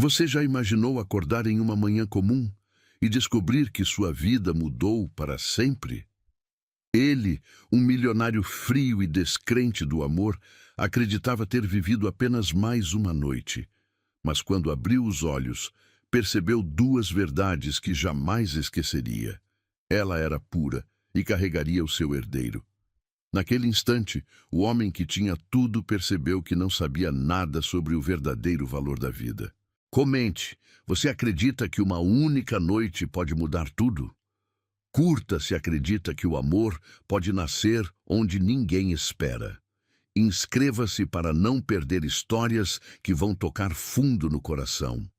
Você já imaginou acordar em uma manhã comum e descobrir que sua vida mudou para sempre? Ele, um milionário frio e descrente do amor, acreditava ter vivido apenas mais uma noite. Mas quando abriu os olhos, percebeu duas verdades que jamais esqueceria. Ela era pura e carregaria o seu herdeiro. Naquele instante, o homem que tinha tudo percebeu que não sabia nada sobre o verdadeiro valor da vida. Comente, você acredita que uma única noite pode mudar tudo? Curta se acredita que o amor pode nascer onde ninguém espera. Inscreva-se para não perder histórias que vão tocar fundo no coração.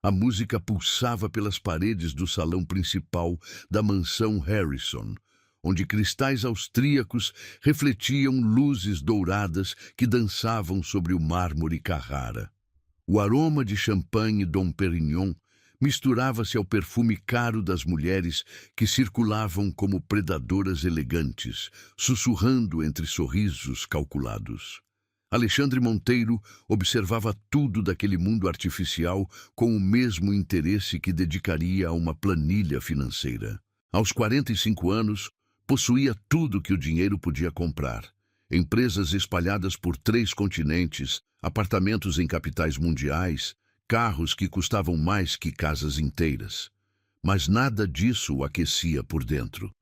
A música pulsava pelas paredes do salão principal da mansão Harrison, onde cristais austríacos refletiam luzes douradas que dançavam sobre o mármore Carrara. O aroma de champanhe Dom Perignon misturava-se ao perfume caro das mulheres que circulavam como predadoras elegantes, sussurrando entre sorrisos calculados. Alexandre Monteiro observava tudo daquele mundo artificial com o mesmo interesse que dedicaria a uma planilha financeira. Aos 45 anos, possuía tudo que o dinheiro podia comprar. Empresas espalhadas por 3 continentes, apartamentos em capitais mundiais, carros que custavam mais que casas inteiras. Mas nada disso o aquecia por dentro.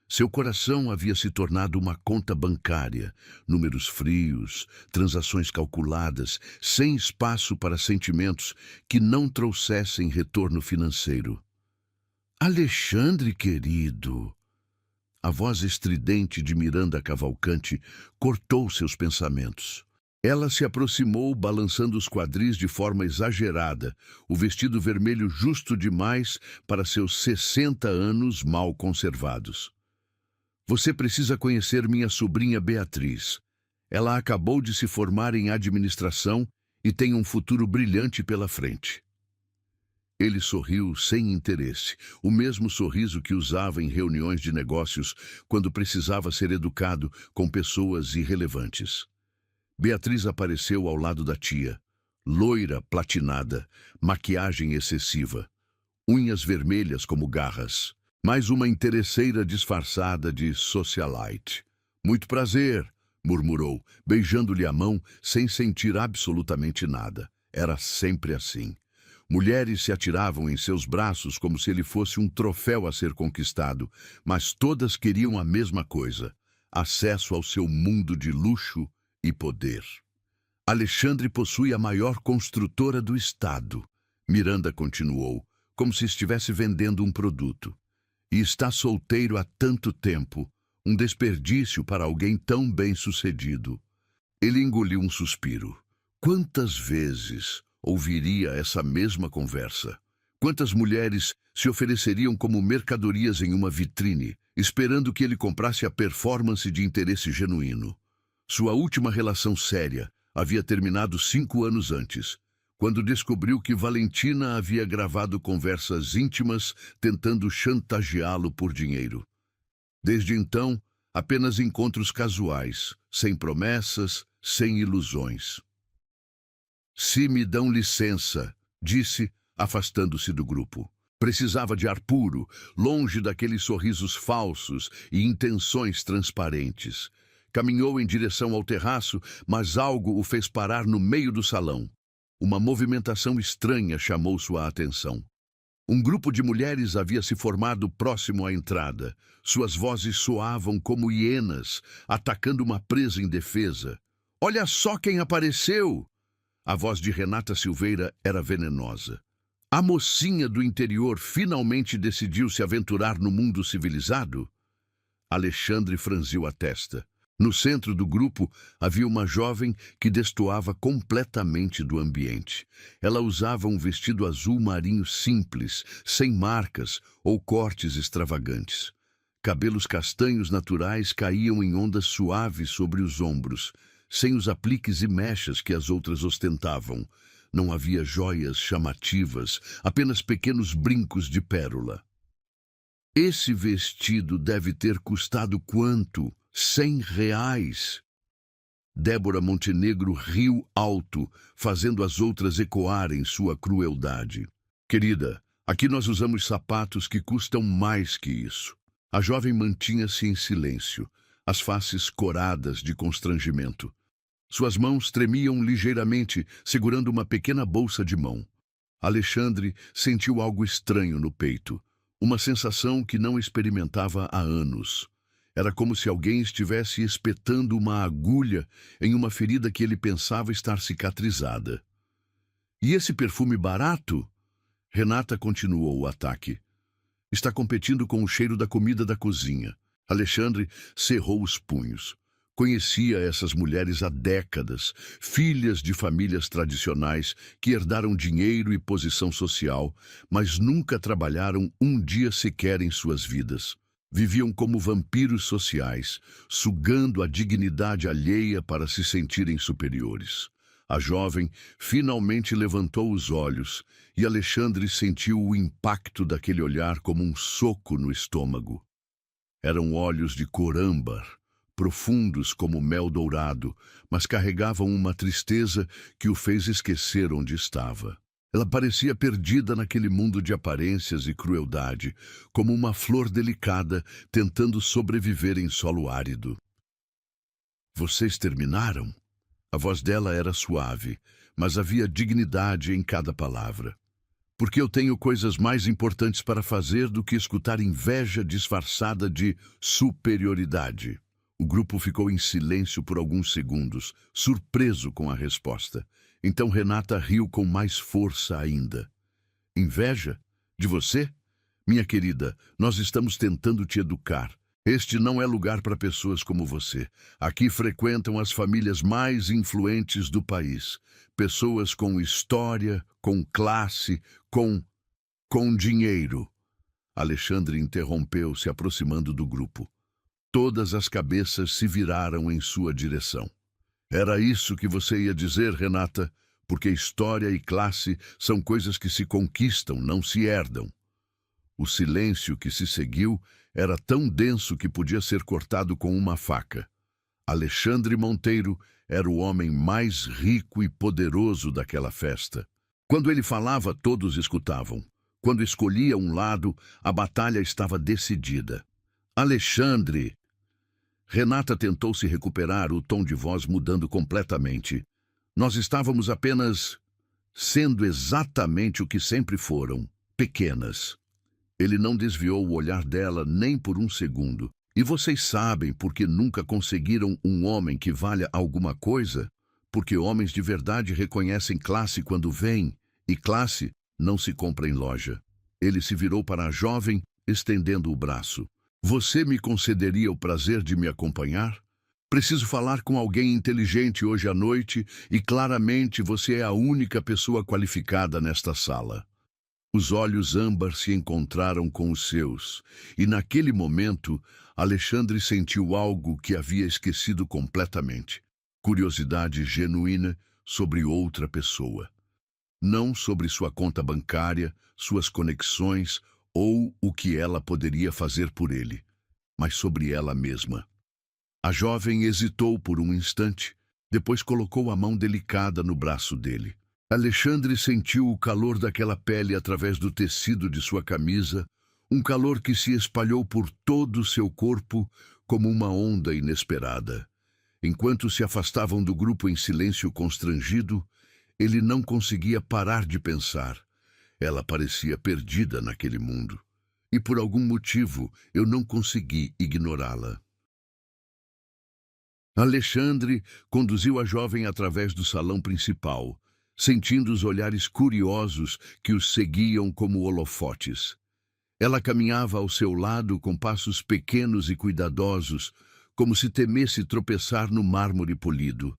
Seu coração havia se tornado uma conta bancária, números frios, transações calculadas, sem espaço para sentimentos que não trouxessem retorno financeiro. Alexandre, querido! A voz estridente de Miranda Cavalcante cortou seus pensamentos. Ela se aproximou, balançando os quadris de forma exagerada, o vestido vermelho justo demais para seus 60 anos mal conservados. Você precisa conhecer minha sobrinha Beatriz. Ela acabou de se formar em administração e tem um futuro brilhante pela frente. Ele sorriu sem interesse, o mesmo sorriso que usava em reuniões de negócios quando precisava ser educado com pessoas irrelevantes. Beatriz apareceu ao lado da tia, loira platinada, maquiagem excessiva, unhas vermelhas como garras, mais uma interesseira disfarçada de socialite. Muito prazer, murmurou, beijando-lhe a mão sem sentir absolutamente nada. Era sempre assim. Mulheres se atiravam em seus braços como se ele fosse um troféu a ser conquistado, mas todas queriam a mesma coisa: acesso ao seu mundo de luxo e poder. Alexandre possui a maior construtora do estado, Miranda continuou, como se estivesse vendendo um produto. E está solteiro há tanto tempo, um desperdício para alguém tão bem-sucedido. Ele engoliu um suspiro. Quantas vezes ouviria essa mesma conversa? Quantas mulheres se ofereceriam como mercadorias em uma vitrine, esperando que ele comprasse a performance de interesse genuíno? Sua última relação séria havia terminado 5 anos antes, quando descobriu que Valentina havia gravado conversas íntimas tentando chantageá-lo por dinheiro. Desde então, apenas encontros casuais, sem promessas, sem ilusões. Se me dão licença, disse, afastando-se do grupo. Precisava de ar puro, longe daqueles sorrisos falsos e intenções transparentes. Caminhou em direção ao terraço, mas algo o fez parar no meio do salão. Uma movimentação estranha chamou sua atenção. Um grupo de mulheres havia se formado próximo à entrada. Suas vozes soavam como hienas, atacando uma presa indefesa. Olha só quem apareceu! A voz de Renata Silveira era venenosa. A mocinha do interior finalmente decidiu se aventurar no mundo civilizado? Alexandre franziu a testa. No centro do grupo havia uma jovem que destoava completamente do ambiente. Ela usava um vestido azul marinho simples, sem marcas ou cortes extravagantes. Cabelos castanhos naturais caíam em ondas suaves sobre os ombros, sem os apliques e mechas que as outras ostentavam. Não havia joias chamativas, apenas pequenos brincos de pérola. Esse vestido deve ter custado quanto? R$100. Débora Montenegro riu alto, fazendo as outras ecoarem sua crueldade. Querida, aqui nós usamos sapatos que custam mais que isso. A jovem mantinha-se em silêncio, as faces coradas de constrangimento. Suas mãos tremiam ligeiramente, segurando uma pequena bolsa de mão. Alexandre sentiu algo estranho no peito, uma sensação que não experimentava há anos. Era como se alguém estivesse espetando uma agulha em uma ferida que ele pensava estar cicatrizada. E esse perfume barato? Renata continuou o ataque. Está competindo com o cheiro da comida da cozinha. Alexandre cerrou os punhos. Conhecia essas mulheres há décadas, filhas de famílias tradicionais que herdaram dinheiro e posição social, mas nunca trabalharam um dia sequer em suas vidas. Viviam como vampiros sociais, sugando a dignidade alheia para se sentirem superiores. A jovem finalmente levantou os olhos e Alexandre sentiu o impacto daquele olhar como um soco no estômago. Eram olhos de cor âmbar, profundos como mel dourado, mas carregavam uma tristeza que o fez esquecer onde estava. Ela parecia perdida naquele mundo de aparências e crueldade, como uma flor delicada tentando sobreviver em solo árido. Vocês terminaram? A voz dela era suave, mas havia dignidade em cada palavra. Porque eu tenho coisas mais importantes para fazer do que escutar inveja disfarçada de superioridade. O grupo ficou em silêncio por alguns segundos, surpreso com a resposta. Então Renata riu com mais força ainda. Inveja? De você? Minha querida, nós estamos tentando te educar. Este não é lugar para pessoas como você. Aqui frequentam as famílias mais influentes do país. Pessoas com história, com classe, com dinheiro. Alexandre interrompeu, se aproximando do grupo. Todas as cabeças se viraram em sua direção. Era isso que você ia dizer, Renata? Porque história e classe são coisas que se conquistam, não se herdam. O silêncio que se seguiu era tão denso que podia ser cortado com uma faca. Alexandre Monteiro era o homem mais rico e poderoso daquela festa. Quando ele falava, todos escutavam. Quando escolhia um lado, a batalha estava decidida. Alexandre! Renata tentou se recuperar, o tom de voz mudando completamente. Nós estávamos apenas sendo exatamente o que sempre foram, pequenas. Ele não desviou o olhar dela nem por um segundo. E vocês sabem por que nunca conseguiram um homem que valha alguma coisa? Porque homens de verdade reconhecem classe quando vêm, e classe não se compra em loja. Ele se virou para a jovem, estendendo o braço. Você me concederia o prazer de me acompanhar? Preciso falar com alguém inteligente hoje à noite e claramente você é a única pessoa qualificada nesta sala. Os olhos âmbar se encontraram com os seus, e naquele momento Alexandre sentiu algo que havia esquecido completamente. Curiosidade genuína sobre outra pessoa. Não sobre sua conta bancária, suas conexões ou o que ela poderia fazer por ele, mas sobre ela mesma. A jovem hesitou por um instante, depois colocou a mão delicada no braço dele. Alexandre sentiu o calor daquela pele através do tecido de sua camisa, um calor que se espalhou por todo o seu corpo como uma onda inesperada. Enquanto se afastavam do grupo em silêncio constrangido, ele não conseguia parar de pensar. Ela parecia perdida naquele mundo, e por algum motivo eu não consegui ignorá-la. Alexandre conduziu a jovem através do salão principal, sentindo os olhares curiosos que os seguiam como holofotes. Ela caminhava ao seu lado com passos pequenos e cuidadosos, como se temesse tropeçar no mármore polido.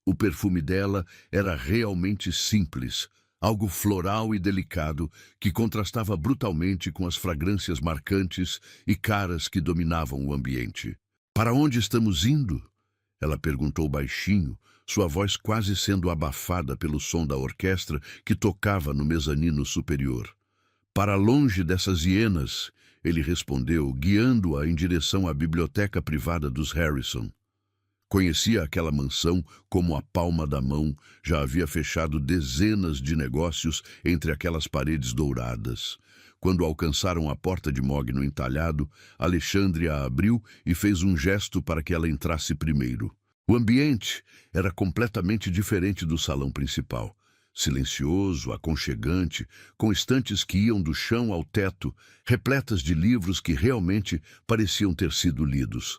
O perfume dela era realmente simples, algo floral e delicado que contrastava brutalmente com as fragrâncias marcantes e caras que dominavam o ambiente. Para onde estamos indo? Ela perguntou baixinho, sua voz quase sendo abafada pelo som da orquestra que tocava no mezanino superior. Para longe dessas hienas, ele respondeu, guiando-a em direção à biblioteca privada dos Harrison. Conhecia aquela mansão como a palma da mão, já havia fechado dezenas de negócios entre aquelas paredes douradas. Quando alcançaram a porta de mogno entalhado, Alexandre a abriu e fez um gesto para que ela entrasse primeiro. O ambiente era completamente diferente do salão principal. Silencioso, aconchegante, com estantes que iam do chão ao teto, repletas de livros que realmente pareciam ter sido lidos.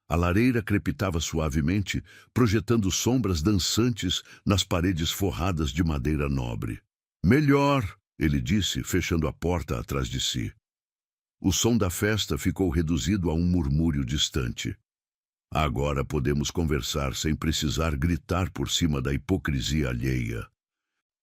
A lareira crepitava suavemente, projetando sombras dançantes nas paredes forradas de madeira nobre. "Melhor", ele disse, fechando a porta atrás de si. O som da festa ficou reduzido a um murmúrio distante. "Agora podemos conversar sem precisar gritar por cima da hipocrisia alheia."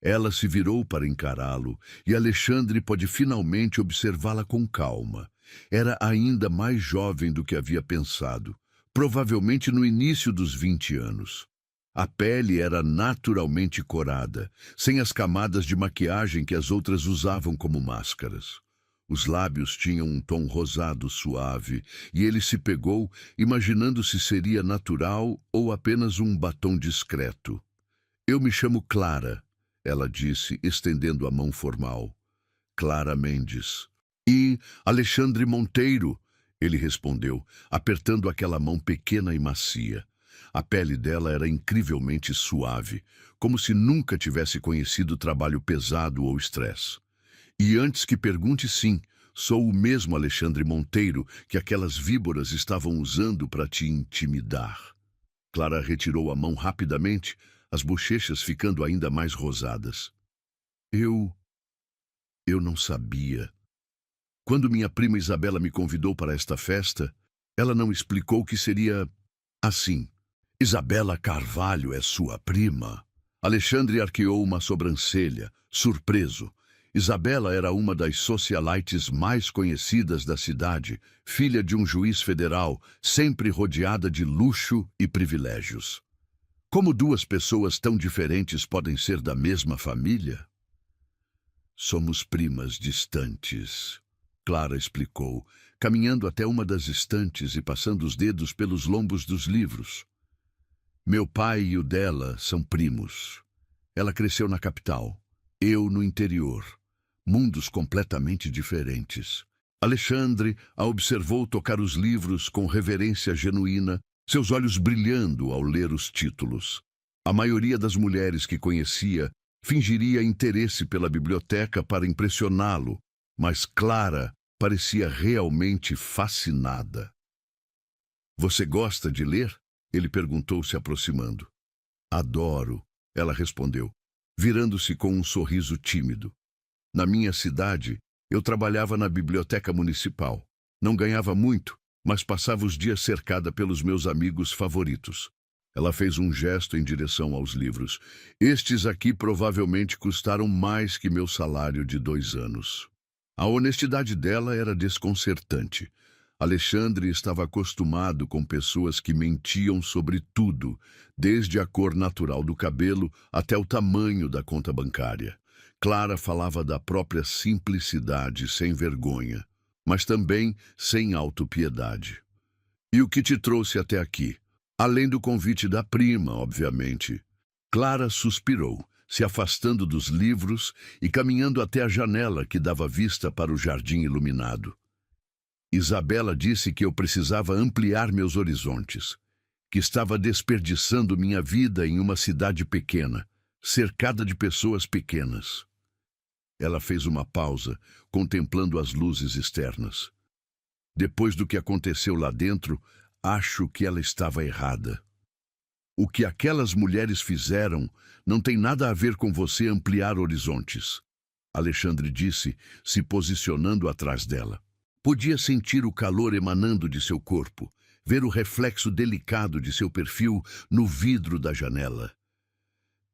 Ela se virou para encará-lo, e Alexandre pôde finalmente observá-la com calma. Era ainda mais jovem do que havia pensado, provavelmente no início dos 20 anos. A pele era naturalmente corada, sem as camadas de maquiagem que as outras usavam como máscaras. Os lábios tinham um tom rosado suave, e ele se pegou, imaginando se seria natural ou apenas um batom discreto. "Eu me chamo Clara", ela disse, estendendo a mão formal. "Clara Mendes." "E Alexandre Monteiro", ele respondeu, apertando aquela mão pequena e macia. A pele dela era incrivelmente suave, como se nunca tivesse conhecido trabalho pesado ou estresse. "E antes que pergunte, sim, sou o mesmo Alexandre Monteiro que aquelas víboras estavam usando para te intimidar." Clara retirou a mão rapidamente, as bochechas ficando ainda mais rosadas. Eu não sabia. Quando minha prima Isabela me convidou para esta festa, ela não explicou que seria assim." "Isabela Carvalho é sua prima?" Alexandre arqueou uma sobrancelha, surpreso. Isabela era uma das socialites mais conhecidas da cidade, filha de um juiz federal, sempre rodeada de luxo e privilégios. Como duas pessoas tão diferentes podem ser da mesma família? "Somos primas distantes", Clara explicou, caminhando até uma das estantes e passando os dedos pelos lombos dos livros. "Meu pai e o dela são primos. Ela cresceu na capital, eu no interior. Mundos completamente diferentes." Alexandre a observou tocar os livros com reverência genuína, seus olhos brilhando ao ler os títulos. A maioria das mulheres que conhecia fingiria interesse pela biblioteca para impressioná-lo, mas Clara parecia realmente fascinada. "Você gosta de ler?" ele perguntou, se aproximando. "Adoro", ela respondeu, virando-se com um sorriso tímido. "Na minha cidade, eu trabalhava na biblioteca municipal. Não ganhava muito, mas passava os dias cercada pelos meus amigos favoritos." Ela fez um gesto em direção aos livros. "Estes aqui provavelmente custaram mais que meu salário de 2 anos." A honestidade dela era desconcertante. Alexandre estava acostumado com pessoas que mentiam sobre tudo, desde a cor natural do cabelo até o tamanho da conta bancária. Clara falava da própria simplicidade sem vergonha, mas também sem autopiedade. "E o que te trouxe até aqui?" "Além do convite da prima, obviamente." Clara suspirou, se afastando dos livros e caminhando até a janela que dava vista para o jardim iluminado. "Isabela disse que eu precisava ampliar meus horizontes, que estava desperdiçando minha vida em uma cidade pequena, cercada de pessoas pequenas." Ela fez uma pausa, contemplando as luzes externas. "Depois do que aconteceu lá dentro, acho que ela estava errada. O que aquelas mulheres fizeram não tem nada a ver com você ampliar horizontes." Alexandre disse, se posicionando atrás dela. Podia sentir o calor emanando de seu corpo, ver o reflexo delicado de seu perfil no vidro da janela.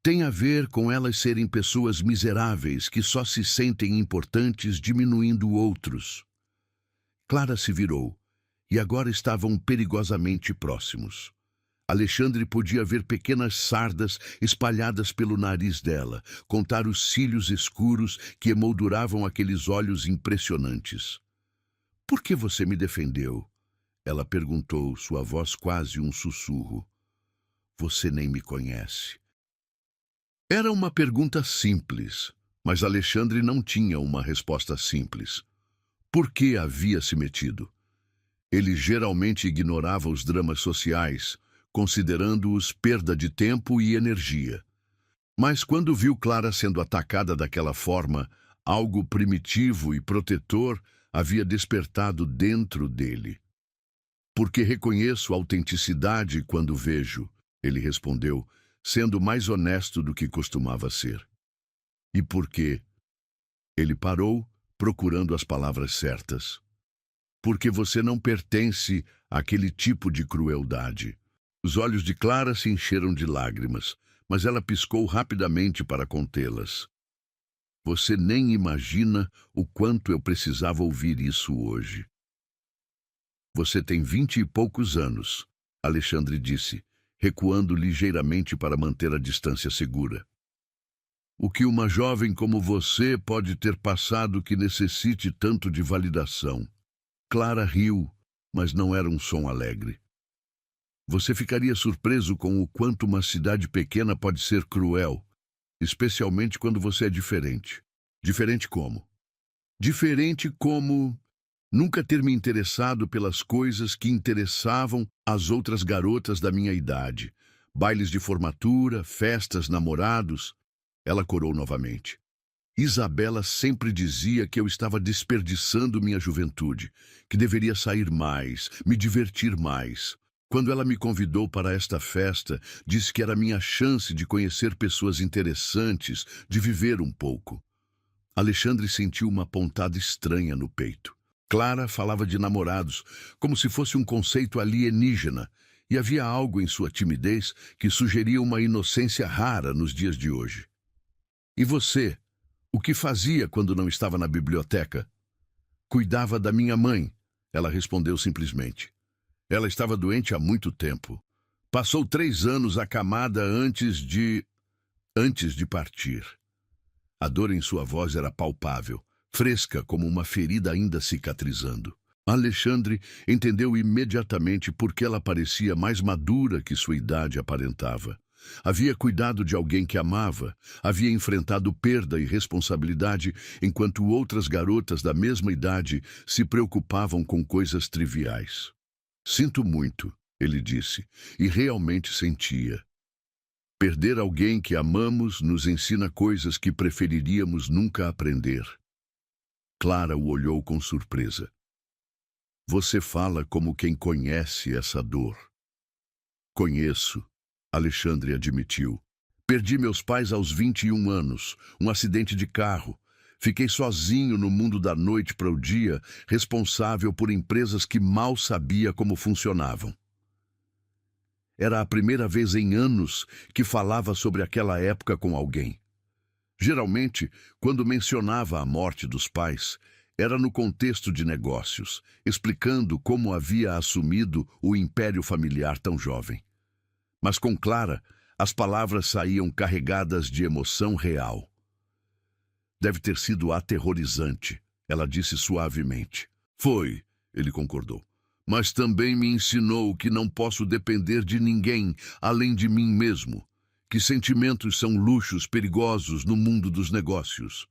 "Tem a ver com elas serem pessoas miseráveis que só se sentem importantes diminuindo outros." Clara se virou, e agora estavam perigosamente próximos. Alexandre podia ver pequenas sardas espalhadas pelo nariz dela, contar os cílios escuros que emolduravam aqueles olhos impressionantes. "Por que você me defendeu?" ela perguntou, sua voz quase um sussurro. Você nem me conhece. Era uma pergunta simples, mas Alexandre não tinha uma resposta simples. Por que havia se metido? Ele geralmente ignorava os dramas sociais, considerando-os perda de tempo e energia. Mas quando viu Clara sendo atacada daquela forma, algo primitivo e protetor havia despertado dentro dele. Porque reconheço autenticidade quando vejo, ele respondeu, sendo mais honesto do que costumava ser. E por quê? Ele parou, procurando as palavras certas. Porque você não pertence àquele tipo de crueldade. Os olhos de Clara se encheram de lágrimas, mas ela piscou rapidamente para contê-las. Você nem imagina o quanto eu precisava ouvir isso hoje. Você tem 20 e poucos anos, Alexandre disse, recuando ligeiramente para manter a distância segura. O que uma jovem como você pode ter passado que necessite tanto de validação? Clara riu, mas não era um som alegre. Você ficaria surpreso com o quanto uma cidade pequena pode ser cruel, especialmente quando você é diferente. Diferente como? Diferente como nunca ter me interessado pelas coisas que interessavam as outras garotas da minha idade. Bailes de formatura, festas, namorados. Ela corou novamente. Isabela sempre dizia que eu estava desperdiçando minha juventude, que deveria sair mais, me divertir mais. Quando ela me convidou para esta festa, disse que era minha chance de conhecer pessoas interessantes, de viver um pouco. Alexandre sentiu uma pontada estranha no peito. Clara falava de namorados, como se fosse um conceito alienígena, e havia algo em sua timidez que sugeria uma inocência rara nos dias de hoje. E você? O que fazia quando não estava na biblioteca? Cuidava da minha mãe, ela respondeu simplesmente. Ela estava doente há muito tempo. Passou 3 anos acamada antes de partir. A dor em sua voz era palpável, fresca como uma ferida ainda cicatrizando. Alexandre entendeu imediatamente por que ela parecia mais madura que sua idade aparentava. Havia cuidado de alguém que amava, havia enfrentado perda e responsabilidade, enquanto outras garotas da mesma idade se preocupavam com coisas triviais. Sinto muito, ele disse, e realmente sentia. Perder alguém que amamos nos ensina coisas que preferiríamos nunca aprender. Clara o olhou com surpresa. Você fala como quem conhece essa dor. Conheço, Alexandre admitiu. Perdi meus pais aos 21 anos, um acidente de carro. Fiquei sozinho no mundo da noite para o dia, responsável por empresas que mal sabia como funcionavam. Era a primeira vez em anos que falava sobre aquela época com alguém. Geralmente, quando mencionava a morte dos pais, era no contexto de negócios, explicando como havia assumido o império familiar tão jovem. Mas com Clara, as palavras saíam carregadas de emoção real. Deve ter sido aterrorizante, ela disse suavemente. Foi, ele concordou. Mas também me ensinou que não posso depender de ninguém além de mim mesmo, que sentimentos são luxos perigosos no mundo dos negócios.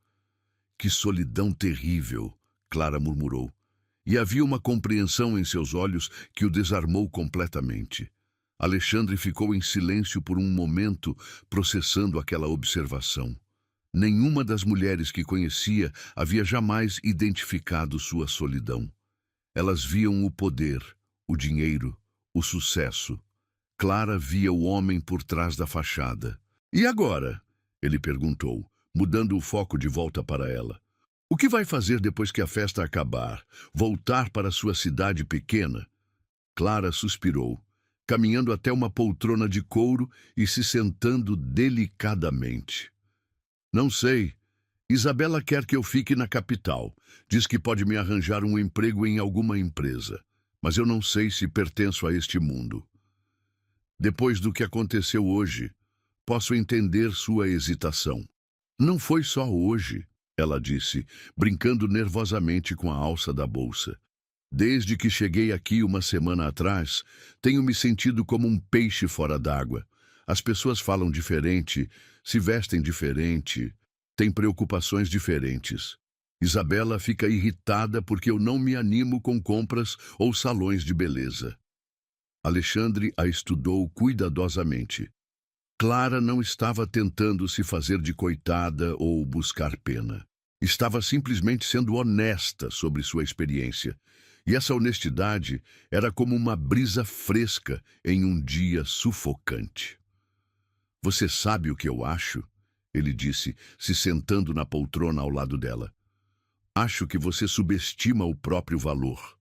Que solidão terrível, Clara murmurou, e havia uma compreensão em seus olhos que o desarmou completamente. Alexandre ficou em silêncio por um momento, processando aquela observação. Nenhuma das mulheres que conhecia havia jamais identificado sua solidão. Elas viam o poder, o dinheiro, o sucesso. Clara via o homem por trás da fachada. E agora? Ele perguntou, mudando o foco de volta para ela. O que vai fazer depois que a festa acabar? Voltar para sua cidade pequena? Clara suspirou, caminhando até uma poltrona de couro e se sentando delicadamente. Não sei. Isabela quer que eu fique na capital. Diz que pode me arranjar um emprego em alguma empresa. Mas eu não sei se pertenço a este mundo. Depois do que aconteceu hoje, posso entender sua hesitação. Não foi só hoje, ela disse, brincando nervosamente com a alça da bolsa. Desde que cheguei aqui uma semana atrás, tenho me sentido como um peixe fora d'água. As pessoas falam diferente, se vestem diferente, têm preocupações diferentes. Isabela fica irritada porque eu não me animo com compras ou salões de beleza. Alexandre a estudou cuidadosamente. Clara não estava tentando se fazer de coitada ou buscar pena. Estava simplesmente sendo honesta sobre sua experiência. E essa honestidade era como uma brisa fresca em um dia sufocante. Você sabe o que eu acho? Ele disse, se sentando na poltrona ao lado dela. Acho que você subestima o próprio valor.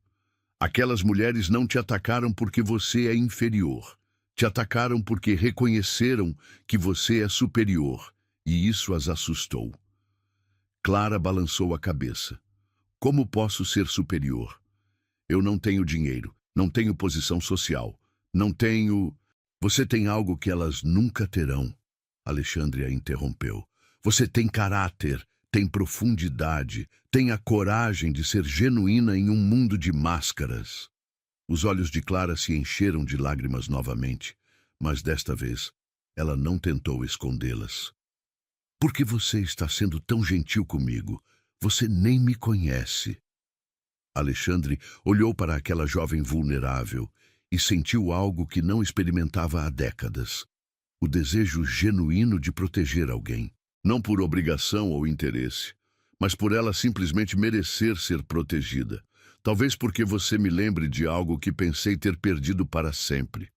Aquelas mulheres não te atacaram porque você é inferior. Te atacaram porque reconheceram que você é superior, e isso as assustou. Clara balançou a cabeça. Como posso ser superior? Eu não tenho dinheiro, não tenho posição social, não tenho... Você tem algo que elas nunca terão. Alexandre a interrompeu. Você tem caráter, tem profundidade, tem a coragem de ser genuína em um mundo de máscaras. Os olhos de Clara se encheram de lágrimas novamente, mas desta vez ela não tentou escondê-las. Por que você está sendo tão gentil comigo? Você nem me conhece. Alexandre olhou para aquela jovem vulnerável e sentiu algo que não experimentava há décadas. O desejo genuíno de proteger alguém. Não por obrigação ou interesse, mas por ela simplesmente merecer ser protegida. Talvez porque você me lembre de algo que pensei ter perdido para sempre.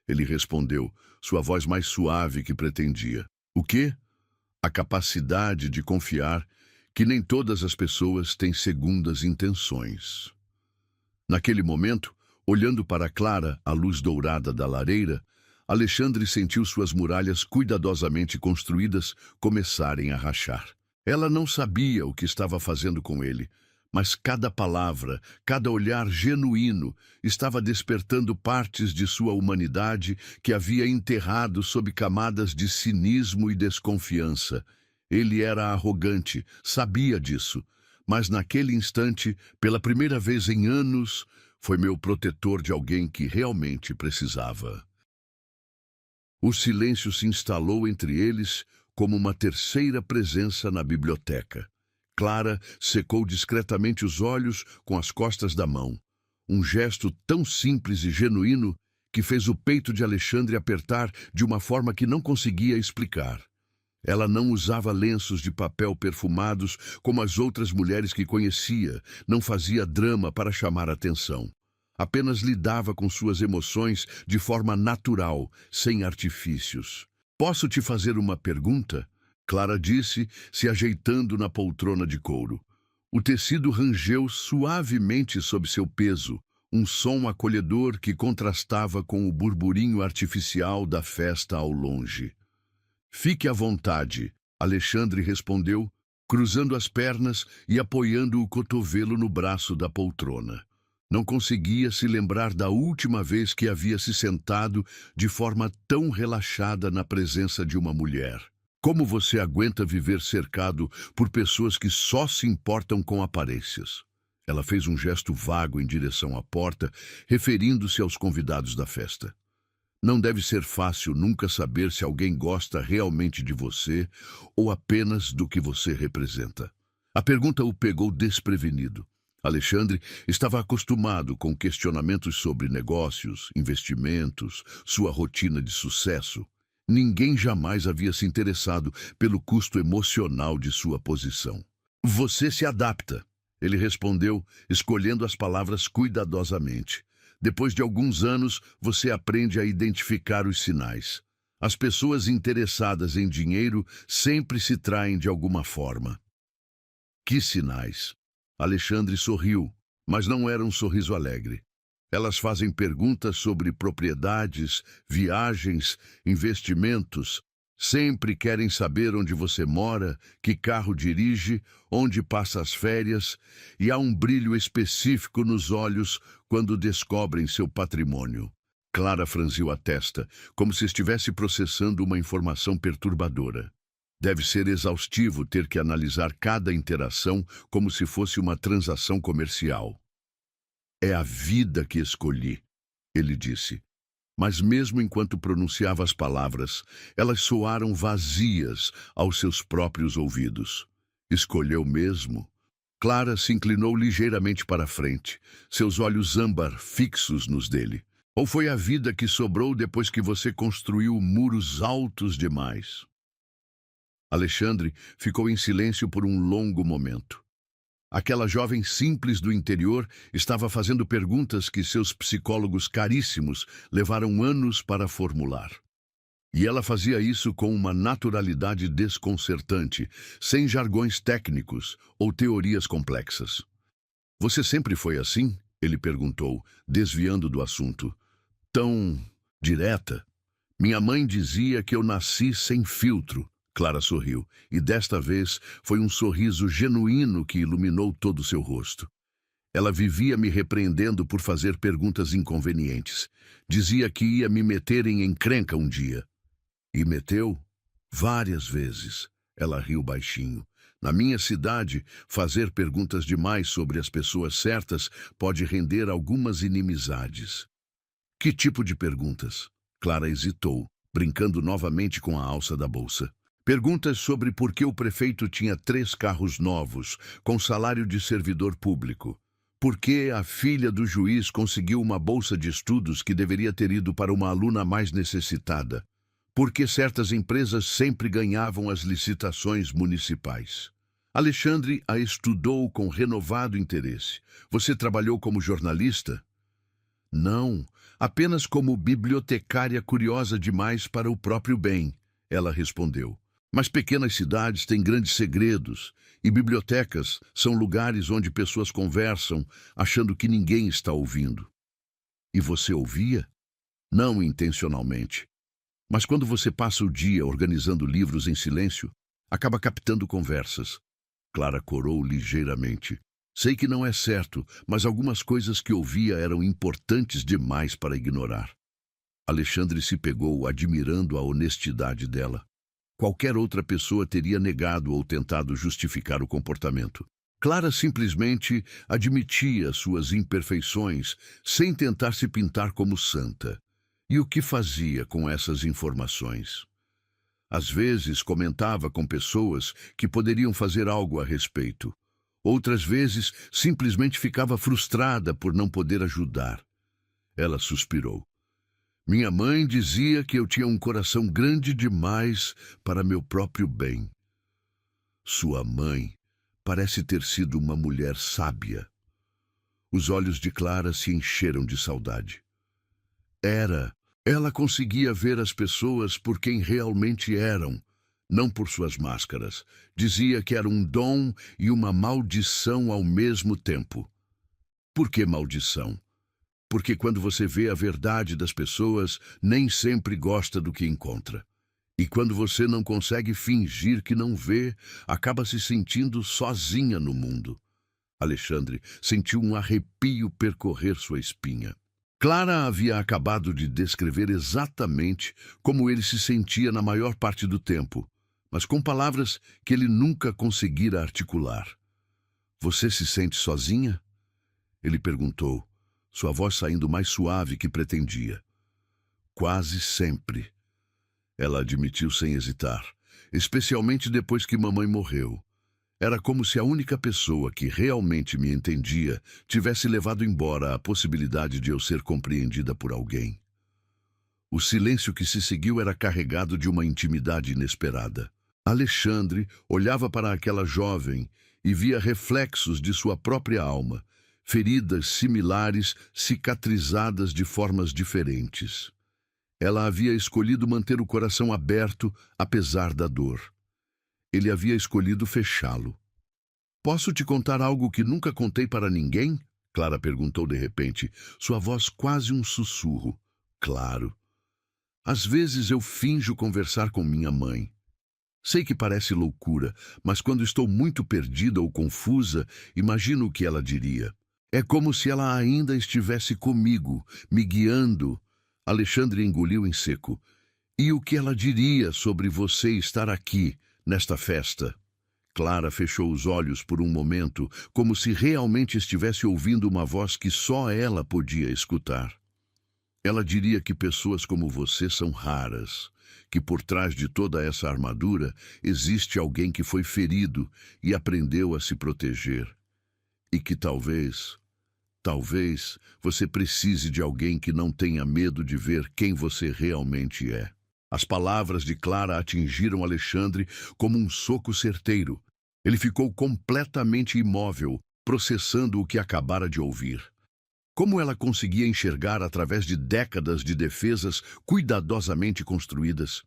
Ele respondeu, sua voz mais suave que pretendia. O quê? A capacidade de confiar que nem todas as pessoas têm segundas intenções. Naquele momento, olhando para Clara, a luz dourada da lareira, Alexandre sentiu suas muralhas cuidadosamente construídas começarem a rachar. Ela não sabia o que estava fazendo com ele, mas cada palavra, cada olhar genuíno estava despertando partes de sua humanidade que havia enterrado sob camadas de cinismo e desconfiança. Ele era arrogante, sabia disso, mas naquele instante, pela primeira vez em anos, foi meu protetor de alguém que realmente precisava. O silêncio se instalou entre eles como uma terceira presença na biblioteca. Clara secou discretamente os olhos com as costas da mão. Um gesto tão simples e genuíno que fez o peito de Alexandre apertar de uma forma que não conseguia explicar. Ela não usava lenços de papel perfumados como as outras mulheres que conhecia, não fazia drama para chamar atenção. Apenas lidava com suas emoções de forma natural, sem artifícios. Posso te fazer uma pergunta? Clara disse, se ajeitando na poltrona de couro. O tecido rangeu suavemente sob seu peso, um som acolhedor que contrastava com o burburinho artificial da festa ao longe. Fique à vontade, Alexandre respondeu, cruzando as pernas e apoiando o cotovelo no braço da poltrona. Não conseguia se lembrar da última vez que havia se sentado de forma tão relaxada na presença de uma mulher. Como você aguenta viver cercado por pessoas que só se importam com aparências? Ela fez um gesto vago em direção à porta, referindo-se aos convidados da festa. Não deve ser fácil nunca saber se alguém gosta realmente de você ou apenas do que você representa. A pergunta o pegou desprevenido. Alexandre estava acostumado com questionamentos sobre negócios, investimentos, sua rotina de sucesso. Ninguém jamais havia se interessado pelo custo emocional de sua posição. Você se adapta, ele respondeu, escolhendo as palavras cuidadosamente. Depois de alguns anos, você aprende a identificar os sinais. As pessoas interessadas em dinheiro sempre se traem de alguma forma. Que sinais? Alexandre sorriu, mas não era um sorriso alegre. Elas fazem perguntas sobre propriedades, viagens, investimentos. Sempre querem saber onde você mora, que carro dirige, onde passa as férias, e há um brilho específico nos olhos quando descobrem seu patrimônio. Clara franziu a testa, como se estivesse processando uma informação perturbadora. Deve ser exaustivo ter que analisar cada interação como se fosse uma transação comercial. É a vida que escolhi, ele disse. Mas mesmo enquanto pronunciava as palavras, elas soaram vazias aos seus próprios ouvidos. Escolheu mesmo? Clara se inclinou ligeiramente para a frente, seus olhos âmbar fixos nos dele. Ou foi a vida que sobrou depois que você construiu muros altos demais? Alexandre ficou em silêncio por um longo momento. Aquela jovem simples do interior estava fazendo perguntas que seus psicólogos caríssimos levaram anos para formular. E ela fazia isso com uma naturalidade desconcertante, sem jargões técnicos ou teorias complexas. Você sempre foi assim? Ele perguntou, desviando do assunto. Tão direta? Minha mãe dizia que eu nasci sem filtro. Clara sorriu, e desta vez foi um sorriso genuíno que iluminou todo o seu rosto. Ela vivia me repreendendo por fazer perguntas inconvenientes. Dizia que ia me meter em encrenca um dia. E meteu? Várias vezes. Ela riu baixinho. Na minha cidade, fazer perguntas demais sobre as pessoas certas pode render algumas inimizades. Que tipo de perguntas? Clara hesitou, brincando novamente com a alça da bolsa. Perguntas sobre por que o prefeito tinha 3 carros novos, com salário de servidor público. Por que a filha do juiz conseguiu uma bolsa de estudos que deveria ter ido para uma aluna mais necessitada. Por que certas empresas sempre ganhavam as licitações municipais. Alexandre a estudou com renovado interesse. Você trabalhou como jornalista? Não, apenas como bibliotecária curiosa demais para o próprio bem, ela respondeu. Mas pequenas cidades têm grandes segredos, e bibliotecas são lugares onde pessoas conversam, achando que ninguém está ouvindo. E você ouvia? Não intencionalmente. Mas quando você passa o dia organizando livros em silêncio, acaba captando conversas. Clara corou ligeiramente. Sei que não é certo, mas algumas coisas que ouvia eram importantes demais para ignorar. Alexandre se pegou, admirando a honestidade dela. Qualquer outra pessoa teria negado ou tentado justificar o comportamento. Clara simplesmente admitia suas imperfeições, sem tentar se pintar como santa. E o que fazia com essas informações? Às vezes comentava com pessoas que poderiam fazer algo a respeito. Outras vezes simplesmente ficava frustrada por não poder ajudar. Ela suspirou. Minha mãe dizia que eu tinha um coração grande demais para meu próprio bem. Sua mãe parece ter sido uma mulher sábia. Os olhos de Clara se encheram de saudade. Ela conseguia ver as pessoas por quem realmente eram, não por suas máscaras. Dizia que era um dom e uma maldição ao mesmo tempo. Por que maldição? Porque quando você vê a verdade das pessoas, nem sempre gosta do que encontra. E quando você não consegue fingir que não vê, acaba se sentindo sozinha no mundo. Alexandre sentiu um arrepio percorrer sua espinha. Clara havia acabado de descrever exatamente como ele se sentia na maior parte do tempo, mas com palavras que ele nunca conseguira articular. Você se sente sozinha? Ele perguntou, sua voz saindo mais suave que pretendia. Quase sempre. Ela admitiu sem hesitar, especialmente depois que mamãe morreu. Era como se a única pessoa que realmente me entendia tivesse levado embora a possibilidade de eu ser compreendida por alguém. O silêncio que se seguiu era carregado de uma intimidade inesperada. Alexandre olhava para aquela jovem e via reflexos de sua própria alma, feridas similares cicatrizadas de formas diferentes. Ela havia escolhido manter o coração aberto apesar da dor. Ele havia escolhido fechá-lo. Posso te contar algo que nunca contei para ninguém? Clara perguntou de repente, sua voz quase um sussurro. Claro. Às vezes eu finjo conversar com minha mãe. Sei que parece loucura, mas quando estou muito perdida ou confusa, imagino o que ela diria. É como se ela ainda estivesse comigo, me guiando. Alexandre engoliu em seco. E o que ela diria sobre você estar aqui, nesta festa? Clara fechou os olhos por um momento, como se realmente estivesse ouvindo uma voz que só ela podia escutar. Ela diria que pessoas como você são raras, que por trás de toda essa armadura existe alguém que foi ferido e aprendeu a se proteger. E que talvez você precise de alguém que não tenha medo de ver quem você realmente é. As palavras de Clara atingiram Alexandre como um soco certeiro. Ele ficou completamente imóvel, processando o que acabara de ouvir. Como ela conseguia enxergar através de décadas de defesas cuidadosamente construídas?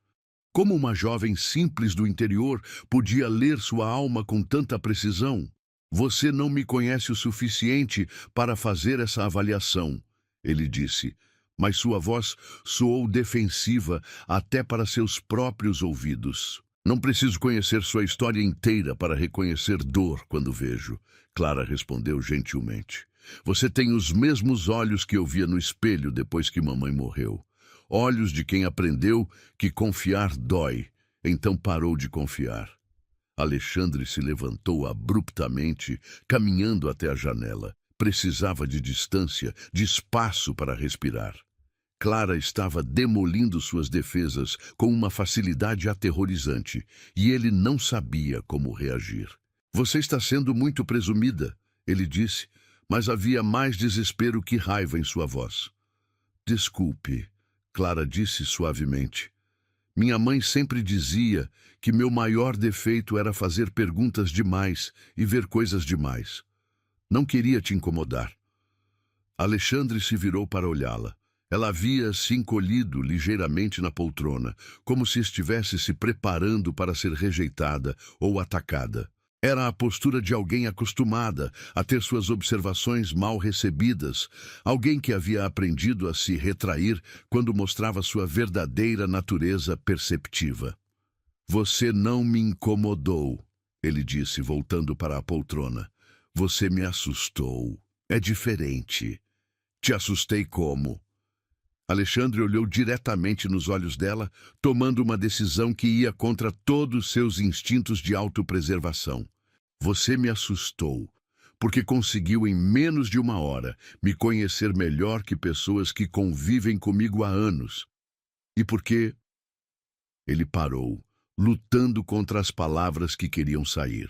Como uma jovem simples do interior podia ler sua alma com tanta precisão? Você não me conhece o suficiente para fazer essa avaliação, ele disse, mas sua voz soou defensiva até para seus próprios ouvidos. Não preciso conhecer sua história inteira para reconhecer dor quando vejo, Clara respondeu gentilmente. Você tem os mesmos olhos que eu via no espelho depois que mamãe morreu. Olhos de quem aprendeu que confiar dói, então parou de confiar. Alexandre se levantou abruptamente, caminhando até a janela. Precisava de distância, de espaço para respirar. Clara estava demolindo suas defesas com uma facilidade aterrorizante, e ele não sabia como reagir. Você está sendo muito presumida, ele disse, mas havia mais desespero que raiva em sua voz. Desculpe, Clara disse suavemente. Minha mãe sempre dizia que meu maior defeito era fazer perguntas demais e ver coisas demais. Não queria te incomodar. Alexandre se virou para olhá-la. Ela havia se encolhido ligeiramente na poltrona, como se estivesse se preparando para ser rejeitada ou atacada. Era a postura de alguém acostumada a ter suas observações mal recebidas, alguém que havia aprendido a se retrair quando mostrava sua verdadeira natureza perceptiva. Você não me incomodou, ele disse, voltando para a poltrona. Você me assustou. É diferente. Te assustei como? Alexandre olhou diretamente nos olhos dela, tomando uma decisão que ia contra todos seus instintos de autopreservação. Você me assustou, porque conseguiu em menos de uma hora me conhecer melhor que pessoas que convivem comigo há anos. E por quê? Ele parou, lutando contra as palavras que queriam sair.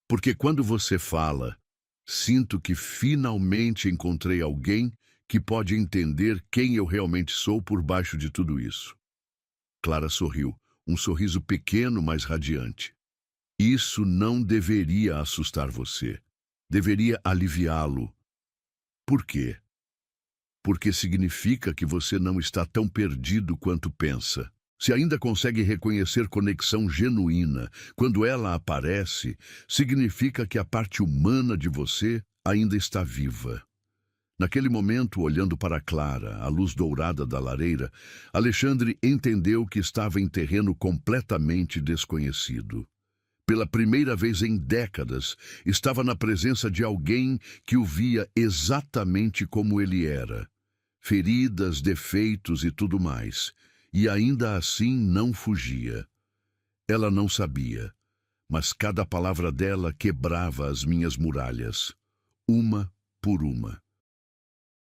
Porque quando você fala, sinto que finalmente encontrei alguém que pode entender quem eu realmente sou por baixo de tudo isso. Clara sorriu, um sorriso pequeno, mas radiante. Isso não deveria assustar você. Deveria aliviá-lo. Por quê? Porque significa que você não está tão perdido quanto pensa. Se ainda consegue reconhecer conexão genuína quando ela aparece, significa que a parte humana de você ainda está viva. Naquele momento, olhando para Clara, a luz dourada da lareira, Alexandre entendeu que estava em terreno completamente desconhecido. Pela primeira vez em décadas, estava na presença de alguém que o via exatamente como ele era. Feridas, defeitos e tudo mais. E ainda assim não fugia. Ela não sabia, mas cada palavra dela quebrava as minhas muralhas, uma por uma.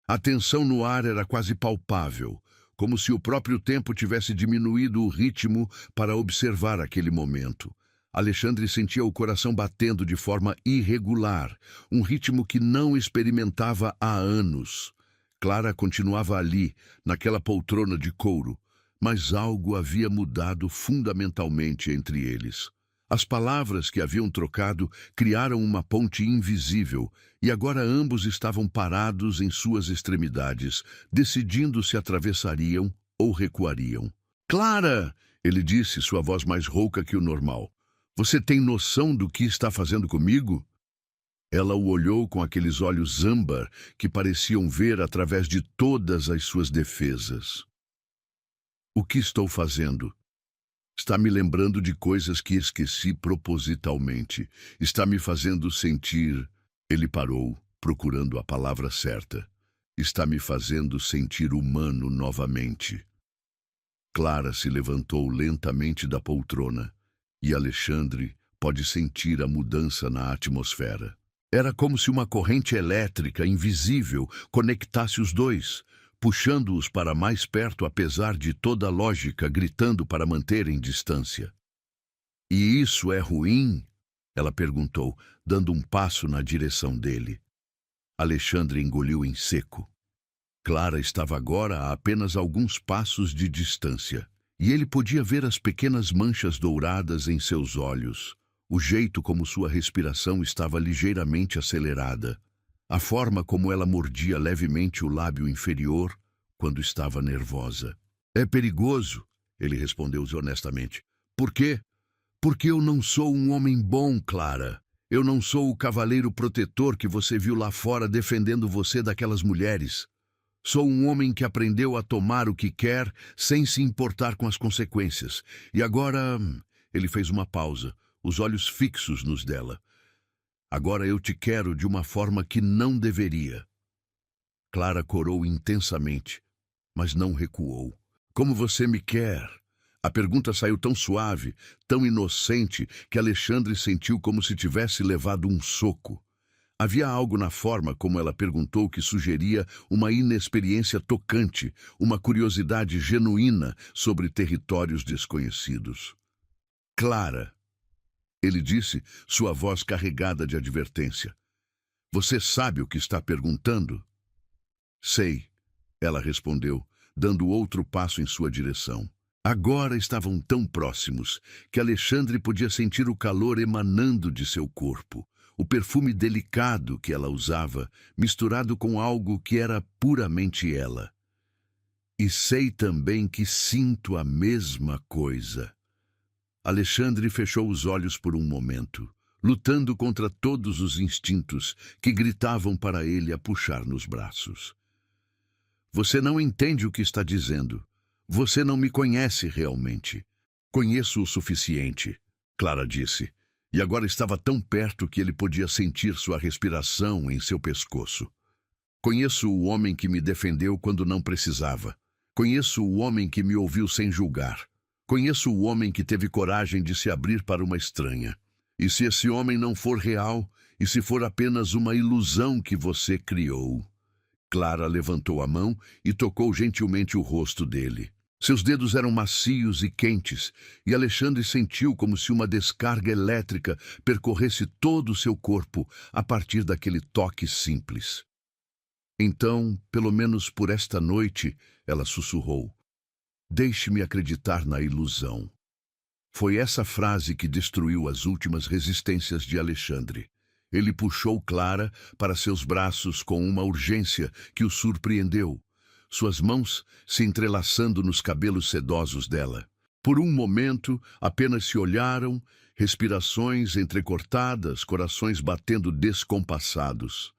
A tensão no ar era quase palpável, como se o próprio tempo tivesse diminuído o ritmo para observar aquele momento. Alexandre sentia o coração batendo de forma irregular, um ritmo que não experimentava há anos. Clara continuava ali, naquela poltrona de couro, mas algo havia mudado fundamentalmente entre eles. As palavras que haviam trocado criaram uma ponte invisível, e agora ambos estavam parados em suas extremidades, decidindo se atravessariam ou recuariam. Clara! Ele disse, sua voz mais rouca que o normal. Você tem noção do que está fazendo comigo? Ela o olhou com aqueles olhos âmbar que pareciam ver através de todas as suas defesas. O que estou fazendo? Está me lembrando de coisas que esqueci propositalmente. Está me fazendo sentir... Ele parou, procurando a palavra certa. Está me fazendo sentir humano novamente. Clara se levantou lentamente da poltrona, e Alexandre pode sentir a mudança na atmosfera. Era como se uma corrente elétrica invisível conectasse os dois, puxando-os para mais perto apesar de toda a lógica gritando para manterem distância. E isso é ruim? Ela perguntou, dando um passo na direção dele. Alexandre engoliu em seco. Clara estava agora a apenas alguns passos de distância, e ele podia ver as pequenas manchas douradas em seus olhos, o jeito como sua respiração estava ligeiramente acelerada, a forma como ela mordia levemente o lábio inferior quando estava nervosa. É perigoso, ele respondeu honestamente. Por quê? Porque eu não sou um homem bom, Clara. Eu não sou o cavaleiro protetor que você viu lá fora defendendo você daquelas mulheres. Sou um homem que aprendeu a tomar o que quer sem se importar com as consequências. E agora... Ele fez uma pausa, os olhos fixos nos dela. Agora eu te quero de uma forma que não deveria. Clara corou intensamente, mas não recuou. Como você me quer? A pergunta saiu tão suave, tão inocente, que Alexandre sentiu como se tivesse levado um soco. Havia algo na forma como ela perguntou que sugeria uma inexperiência tocante, uma curiosidade genuína sobre territórios desconhecidos. Clara, ele disse, sua voz carregada de advertência. Você sabe o que está perguntando? Sei, ela respondeu, dando outro passo em sua direção. Agora estavam tão próximos que Alexandre podia sentir o calor emanando de seu corpo. O perfume delicado que ela usava, misturado com algo que era puramente ela. E sei também que sinto a mesma coisa. Alexandre fechou os olhos por um momento, lutando contra todos os instintos que gritavam para ele a puxar nos braços. Você não entende o que está dizendo. Você não me conhece realmente. Conheço o suficiente, Clara disse. E agora estava tão perto que ele podia sentir sua respiração em seu pescoço. Conheço o homem que me defendeu quando não precisava. Conheço o homem que me ouviu sem julgar. Conheço o homem que teve coragem de se abrir para uma estranha. E se esse homem não for real, e se for apenas uma ilusão que você criou? Clara levantou a mão e tocou gentilmente o rosto dele. Seus dedos eram macios e quentes, e Alexandre sentiu como se uma descarga elétrica percorresse todo o seu corpo a partir daquele toque simples. Então, pelo menos por esta noite, ela sussurrou, deixe-me acreditar na ilusão. Foi essa frase que destruiu as últimas resistências de Alexandre. Ele puxou Clara para seus braços com uma urgência que o surpreendeu. Suas mãos se entrelaçando nos cabelos sedosos dela. Por um momento, apenas se olharam, respirações entrecortadas, corações batendo descompassados.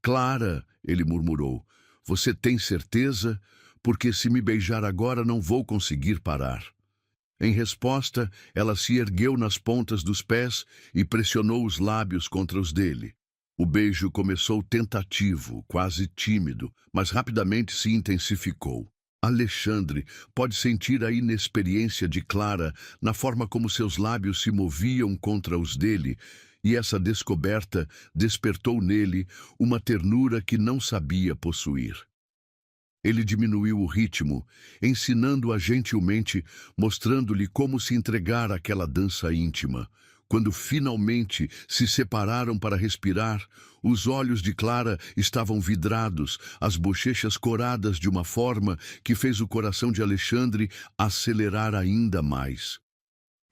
Clara, ele murmurou, você tem certeza? Porque se me beijar agora não vou conseguir parar. Em resposta, ela se ergueu nas pontas dos pés e pressionou os lábios contra os dele. O beijo começou tentativo, quase tímido, mas rapidamente se intensificou. Alexandre pode sentir a inexperiência de Clara na forma como seus lábios se moviam contra os dele, e essa descoberta despertou nele uma ternura que não sabia possuir. Ele diminuiu o ritmo, ensinando-a gentilmente, mostrando-lhe como se entregar àquela dança íntima. Quando finalmente se separaram para respirar, os olhos de Clara estavam vidrados, as bochechas coradas de uma forma que fez o coração de Alexandre acelerar ainda mais.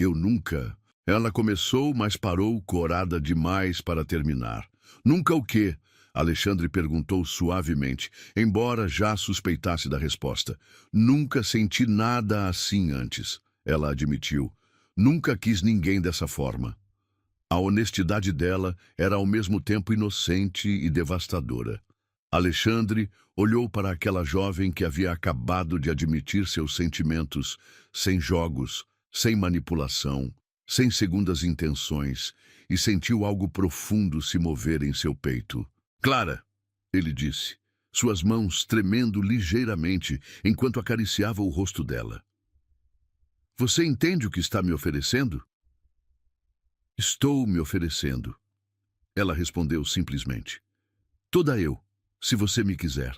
Eu nunca... Ela começou, mas parou corada demais para terminar. Nunca o quê? Alexandre perguntou suavemente, embora já suspeitasse da resposta. Nunca senti nada assim antes, ela admitiu. Nunca quis ninguém dessa forma. A honestidade dela era ao mesmo tempo inocente e devastadora. Alexandre olhou para aquela jovem que havia acabado de admitir seus sentimentos, sem jogos, sem manipulação, sem segundas intenções, e sentiu algo profundo se mover em seu peito. Clara, ele disse, suas mãos tremendo ligeiramente enquanto acariciava o rosto dela. Você entende o que está me oferecendo? Estou me oferecendo. Ela respondeu simplesmente. Toda eu, se você me quiser.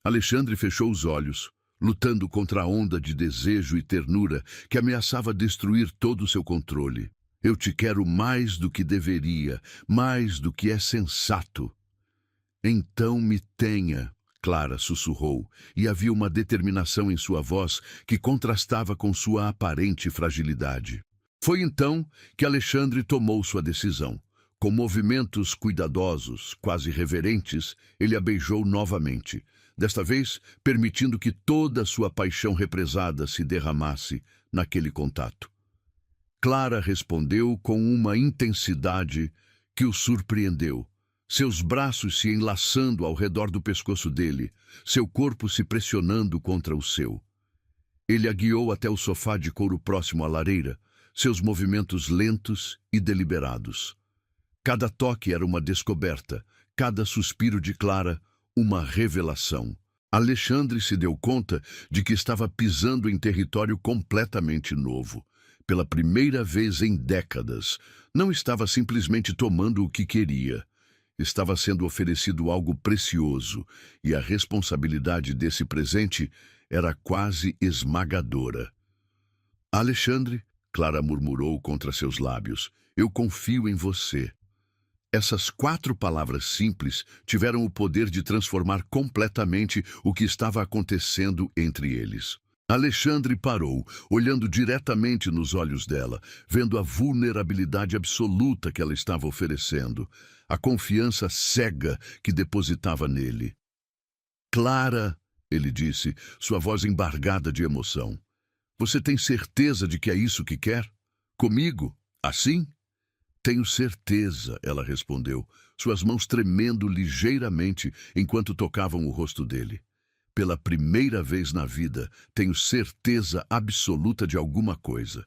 Alexandre fechou os olhos, lutando contra a onda de desejo e ternura que ameaçava destruir todo o seu controle. Eu te quero mais do que deveria, mais do que é sensato. Então me tenha, Clara sussurrou, e havia uma determinação em sua voz que contrastava com sua aparente fragilidade. Foi então que Alexandre tomou sua decisão. Com movimentos cuidadosos, quase reverentes, ele a beijou novamente, desta vez permitindo que toda a sua paixão represada se derramasse naquele contato. Clara respondeu com uma intensidade que o surpreendeu. Seus braços se enlaçando ao redor do pescoço dele, seu corpo se pressionando contra o seu. Ele a guiou até o sofá de couro próximo à lareira, seus movimentos lentos e deliberados. Cada toque era uma descoberta, cada suspiro de Clara, uma revelação. Alexandre se deu conta de que estava pisando em território completamente novo. Pela primeira vez em décadas, não estava simplesmente tomando o que queria. Estava sendo oferecido algo precioso, e a responsabilidade desse presente era quase esmagadora. Alexandre, Clara murmurou contra seus lábios, eu confio em você. Essas 4 palavras simples tiveram o poder de transformar completamente o que estava acontecendo entre eles. Alexandre parou, olhando diretamente nos olhos dela, vendo a vulnerabilidade absoluta que ela estava oferecendo, a confiança cega que depositava nele. Clara, ele disse, sua voz embargada de emoção. Você tem certeza de que é isso que quer? Comigo? Assim? Tenho certeza, ela respondeu, suas mãos tremendo ligeiramente enquanto tocavam o rosto dele. Pela primeira vez na vida, tenho certeza absoluta de alguma coisa.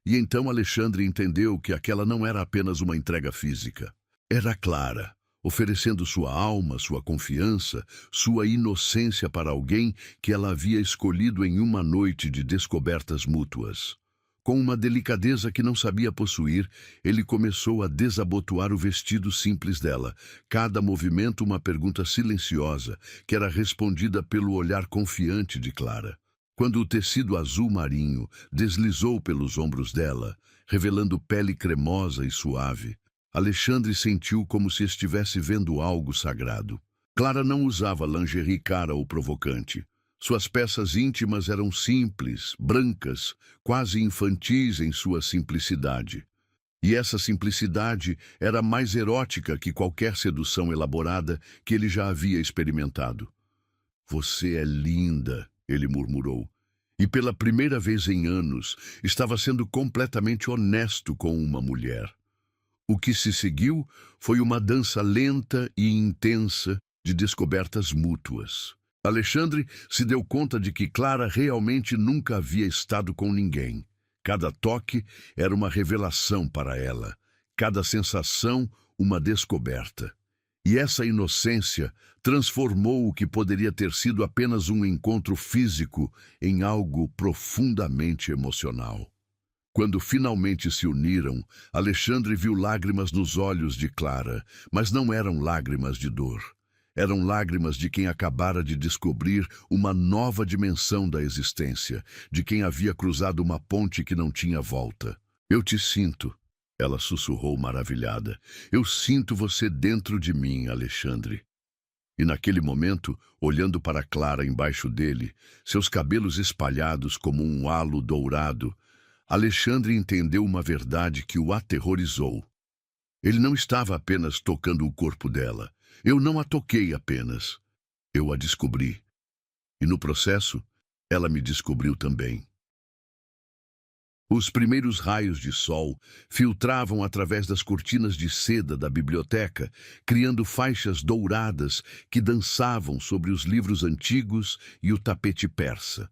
E então Alexandre entendeu que aquela não era apenas uma entrega física. Era Clara, oferecendo sua alma, sua confiança, sua inocência para alguém que ela havia escolhido em uma noite de descobertas mútuas. Com uma delicadeza que não sabia possuir, ele começou a desabotoar o vestido simples dela, cada movimento uma pergunta silenciosa, que era respondida pelo olhar confiante de Clara. Quando o tecido azul marinho deslizou pelos ombros dela, revelando pele cremosa e suave, Alexandre sentiu como se estivesse vendo algo sagrado. Clara não usava lingerie cara ou provocante. Suas peças íntimas eram simples, brancas, quase infantis em sua simplicidade. E essa simplicidade era mais erótica que qualquer sedução elaborada que ele já havia experimentado. Você é linda, ele murmurou. E pela primeira vez em anos, estava sendo completamente honesto com uma mulher. O que se seguiu foi uma dança lenta e intensa de descobertas mútuas. Alexandre se deu conta de que Clara realmente nunca havia estado com ninguém. Cada toque era uma revelação para ela, cada sensação uma descoberta. E essa inocência transformou o que poderia ter sido apenas um encontro físico em algo profundamente emocional. Quando finalmente se uniram, Alexandre viu lágrimas nos olhos de Clara, mas não eram lágrimas de dor. Eram lágrimas de quem acabara de descobrir uma nova dimensão da existência, de quem havia cruzado uma ponte que não tinha volta. Eu te sinto, ela sussurrou maravilhada. Eu sinto você dentro de mim, Alexandre. E naquele momento, olhando para Clara embaixo dele, seus cabelos espalhados como um halo dourado, Alexandre entendeu uma verdade que o aterrorizou. Ele não estava apenas tocando o corpo dela. Eu não a toquei apenas. Eu a descobri. E no processo, ela me descobriu também. Os primeiros raios de sol filtravam através das cortinas de seda da biblioteca, criando faixas douradas que dançavam sobre os livros antigos e o tapete persa.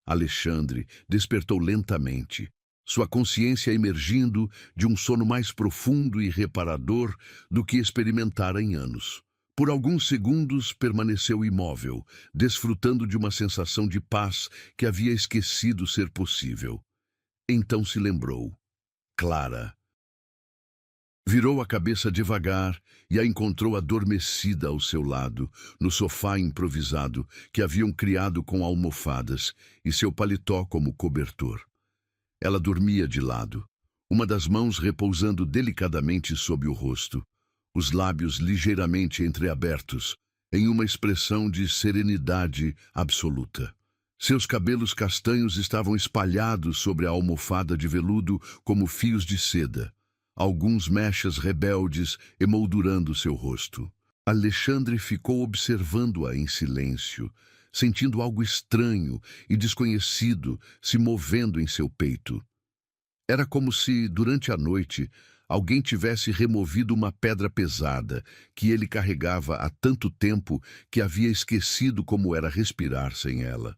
Alexandre despertou lentamente, sua consciência emergindo de um sono mais profundo e reparador do que experimentara em anos. Por alguns segundos permaneceu imóvel, desfrutando de uma sensação de paz que havia esquecido ser possível. Então se lembrou. Clara. Virou a cabeça devagar e a encontrou adormecida ao seu lado, no sofá improvisado que haviam criado com almofadas e seu paletó como cobertor. Ela dormia de lado, uma das mãos repousando delicadamente sob o rosto, os lábios ligeiramente entreabertos, em uma expressão de serenidade absoluta. Seus cabelos castanhos estavam espalhados sobre a almofada de veludo como fios de seda, alguns mechas rebeldes emoldurando seu rosto. Alexandre ficou observando-a em silêncio, sentindo algo estranho e desconhecido se movendo em seu peito. Era como se, durante a noite, alguém tivesse removido uma pedra pesada que ele carregava há tanto tempo que havia esquecido como era respirar sem ela.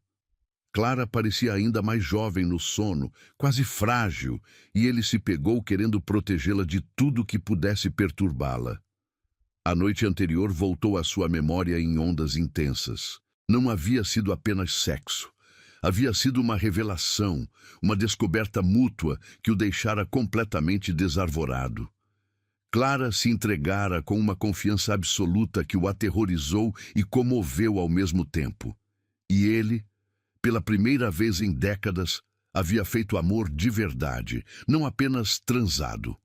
Clara parecia ainda mais jovem no sono, quase frágil, e ele se pegou querendo protegê-la de tudo que pudesse perturbá-la. A noite anterior voltou à sua memória em ondas intensas. Não havia sido apenas sexo. Havia sido uma revelação, uma descoberta mútua que o deixara completamente desarvorado. Clara se entregara com uma confiança absoluta que o aterrorizou e comoveu ao mesmo tempo. E ele, pela primeira vez em décadas, havia feito amor de verdade, não apenas transado.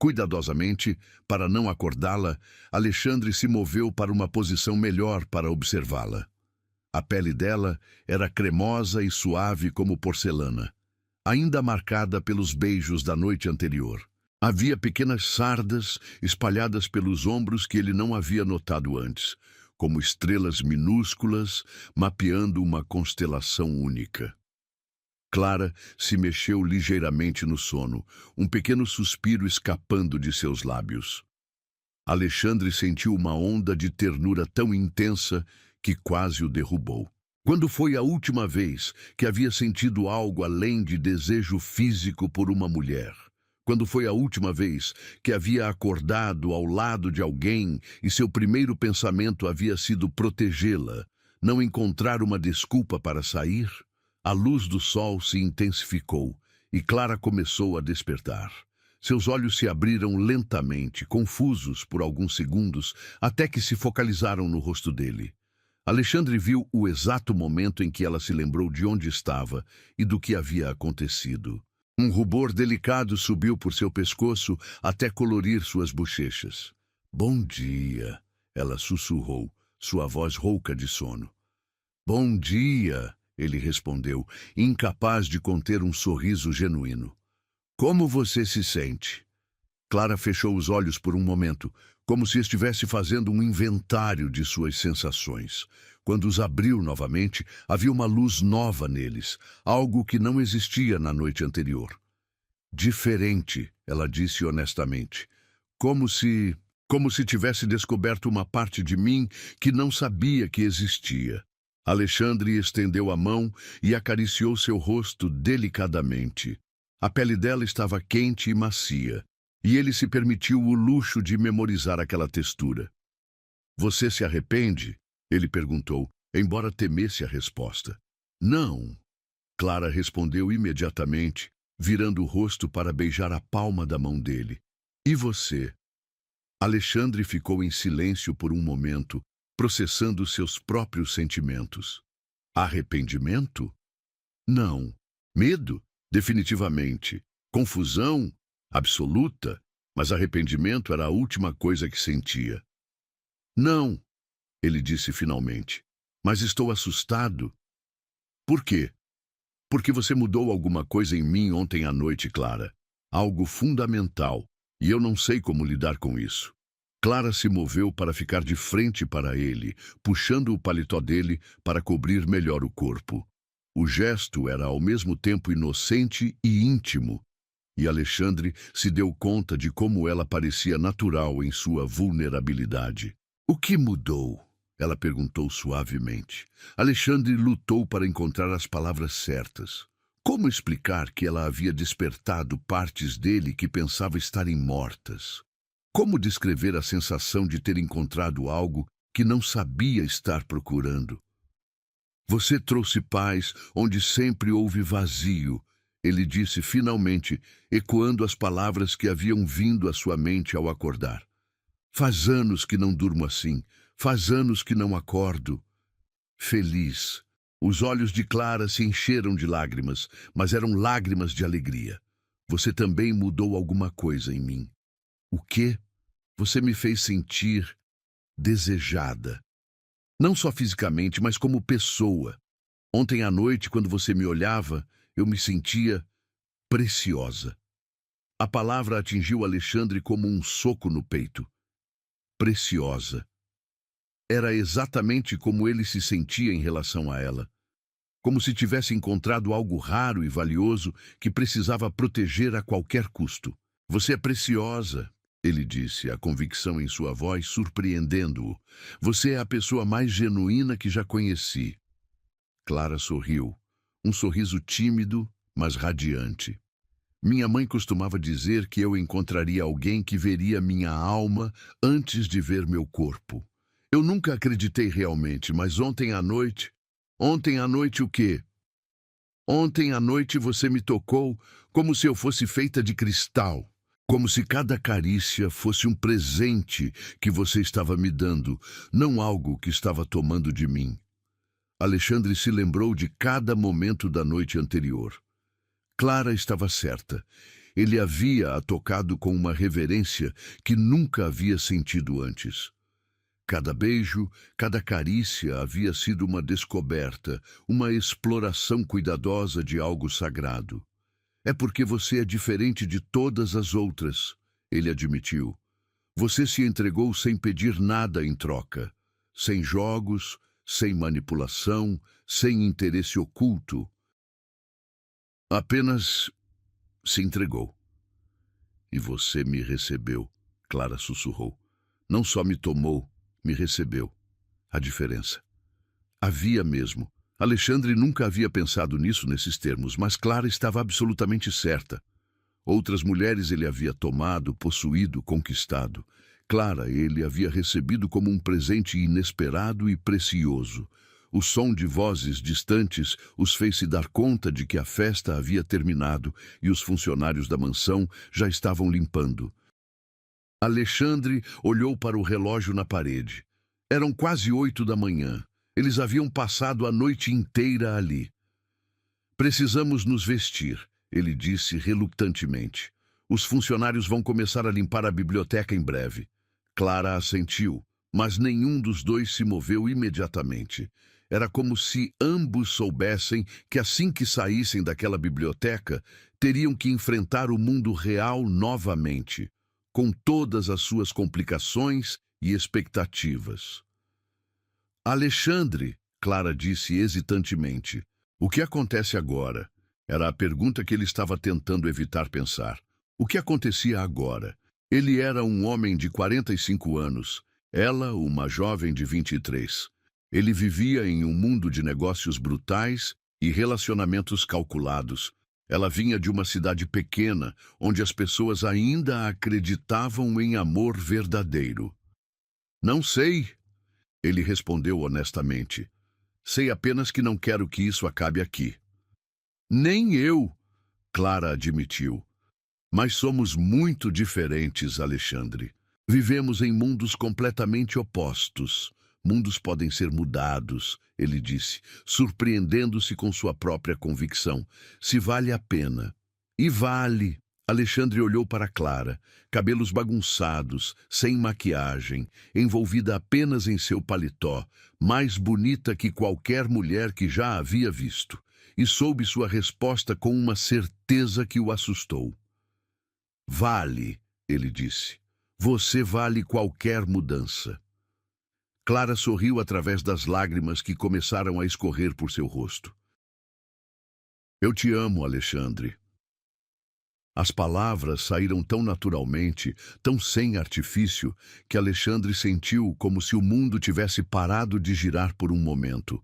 Cuidadosamente, para não acordá-la, Alexandre se moveu para uma posição melhor para observá-la. A pele dela era cremosa e suave como porcelana, ainda marcada pelos beijos da noite anterior. Havia pequenas sardas espalhadas pelos ombros que ele não havia notado antes, como estrelas minúsculas mapeando uma constelação única. Clara se mexeu ligeiramente no sono, um pequeno suspiro escapando de seus lábios. Alexandre sentiu uma onda de ternura tão intensa que quase o derrubou. Quando foi a última vez que havia sentido algo além de desejo físico por uma mulher? Quando foi a última vez que havia acordado ao lado de alguém e seu primeiro pensamento havia sido protegê-la, não encontrar uma desculpa para sair? A luz do sol se intensificou e Clara começou a despertar. Seus olhos se abriram lentamente, confusos por alguns segundos, até que se focalizaram no rosto dele. Alexandre viu o exato momento em que ela se lembrou de onde estava e do que havia acontecido. Um rubor delicado subiu por seu pescoço até colorir suas bochechas. "Bom dia", ela sussurrou, sua voz rouca de sono. "Bom dia", ele respondeu, incapaz de conter um sorriso genuíno. "Como você se sente?" Clara fechou os olhos por um momento, como se estivesse fazendo um inventário de suas sensações. Quando os abriu novamente, havia uma luz nova neles, algo que não existia na noite anterior. "Diferente", ela disse honestamente, como se tivesse descoberto uma parte de mim que não sabia que existia. Alexandre estendeu a mão e acariciou seu rosto delicadamente. A pele dela estava quente e macia, e ele se permitiu o luxo de memorizar aquela textura. "Você se arrepende?" ele perguntou, embora temesse a resposta. "Não", Clara respondeu imediatamente, virando o rosto para beijar a palma da mão dele. "E você?" Alexandre ficou em silêncio por um momento, processando seus próprios sentimentos. Arrependimento? Não. Medo? Definitivamente. Confusão? Absoluta. Mas arrependimento era a última coisa que sentia. "Não", ele disse finalmente. "Mas estou assustado." "Por quê?" "Porque você mudou alguma coisa em mim ontem à noite, Clara. Algo fundamental. E eu não sei como lidar com isso." Clara se moveu para ficar de frente para ele, puxando o paletó dele para cobrir melhor o corpo. O gesto era ao mesmo tempo inocente e íntimo, e Alexandre se deu conta de como ela parecia natural em sua vulnerabilidade. "O que mudou?" ela perguntou suavemente. Alexandre lutou para encontrar as palavras certas. Como explicar que ela havia despertado partes dele que pensava estarem mortas? Como descrever a sensação de ter encontrado algo que não sabia estar procurando? "Você trouxe paz onde sempre houve vazio", ele disse finalmente, ecoando as palavras que haviam vindo à sua mente ao acordar. Faz anos que não durmo assim, faz anos que não acordo. Feliz. Os olhos de Clara se encheram de lágrimas, mas eram lágrimas de alegria. Você também mudou alguma coisa em mim. O quê? Você me fez sentir desejada. Não só fisicamente, mas como pessoa. Ontem à noite, quando você me olhava, eu me sentia preciosa. A palavra atingiu Alexandre como um soco no peito. Preciosa. Era exatamente como ele se sentia em relação a ela. Como se tivesse encontrado algo raro e valioso que precisava proteger a qualquer custo. Você é preciosa, ele disse, a convicção em sua voz surpreendendo-o. Você é a pessoa mais genuína que já conheci. Clara sorriu, um sorriso tímido, mas radiante. Minha mãe costumava dizer que eu encontraria alguém que veria minha alma antes de ver meu corpo. Eu nunca acreditei realmente, mas ontem à noite... Ontem à noite o quê? Ontem à noite você me tocou como se eu fosse feita de cristal. Como se cada carícia fosse um presente que você estava me dando, não algo que estava tomando de mim. Alexandre se lembrou de cada momento da noite anterior. Clara estava certa. Ele havia-a tocado com uma reverência que nunca havia sentido antes. Cada beijo, cada carícia havia sido uma descoberta, uma exploração cuidadosa de algo sagrado. É porque você é diferente de todas as outras, ele admitiu. Você se entregou sem pedir nada em troca, sem jogos, sem manipulação, sem interesse oculto. Apenas se entregou. E você me recebeu, Clara sussurrou. Não só me tomou, me recebeu. A diferença. Havia mesmo. Alexandre nunca havia pensado nisso nesses termos, mas Clara estava absolutamente certa. Outras mulheres ele havia tomado, possuído, conquistado. Clara ele havia recebido como um presente inesperado e precioso. O som de vozes distantes os fez se dar conta de que a festa havia terminado e os funcionários da mansão já estavam limpando. Alexandre olhou para o relógio na parede. Eram quase 8 da manhã. Eles haviam passado a noite inteira ali. Precisamos nos vestir, ele disse relutantemente. Os funcionários vão começar a limpar a biblioteca em breve. Clara assentiu, mas nenhum dos dois se moveu imediatamente. Era como se ambos soubessem que assim que saíssem daquela biblioteca, teriam que enfrentar o mundo real novamente, com todas as suas complicações e expectativas. Alexandre, Clara disse hesitantemente. O que acontece agora? Era a pergunta que ele estava tentando evitar pensar. O que acontecia agora? Ele era um homem de 45 anos, ela uma jovem de 23. Ele vivia em um mundo de negócios brutais e relacionamentos calculados. Ela vinha de uma cidade pequena, onde as pessoas ainda acreditavam em amor verdadeiro. Não sei, ele respondeu honestamente. Sei apenas que não quero que isso acabe aqui. Nem eu, Clara admitiu. Mas somos muito diferentes, Alexandre. Vivemos em mundos completamente opostos. Mundos podem ser mudados, ele disse, surpreendendo-se com sua própria convicção. Se vale a pena. E vale. Alexandre olhou para Clara, cabelos bagunçados, sem maquiagem, envolvida apenas em seu paletó, mais bonita que qualquer mulher que já havia visto, e soube sua resposta com uma certeza que o assustou. Vale, ele disse. Você vale qualquer mudança. Clara sorriu através das lágrimas que começaram a escorrer por seu rosto. Eu te amo, Alexandre. As palavras saíram tão naturalmente, tão sem artifício, que Alexandre sentiu como se o mundo tivesse parado de girar por um momento.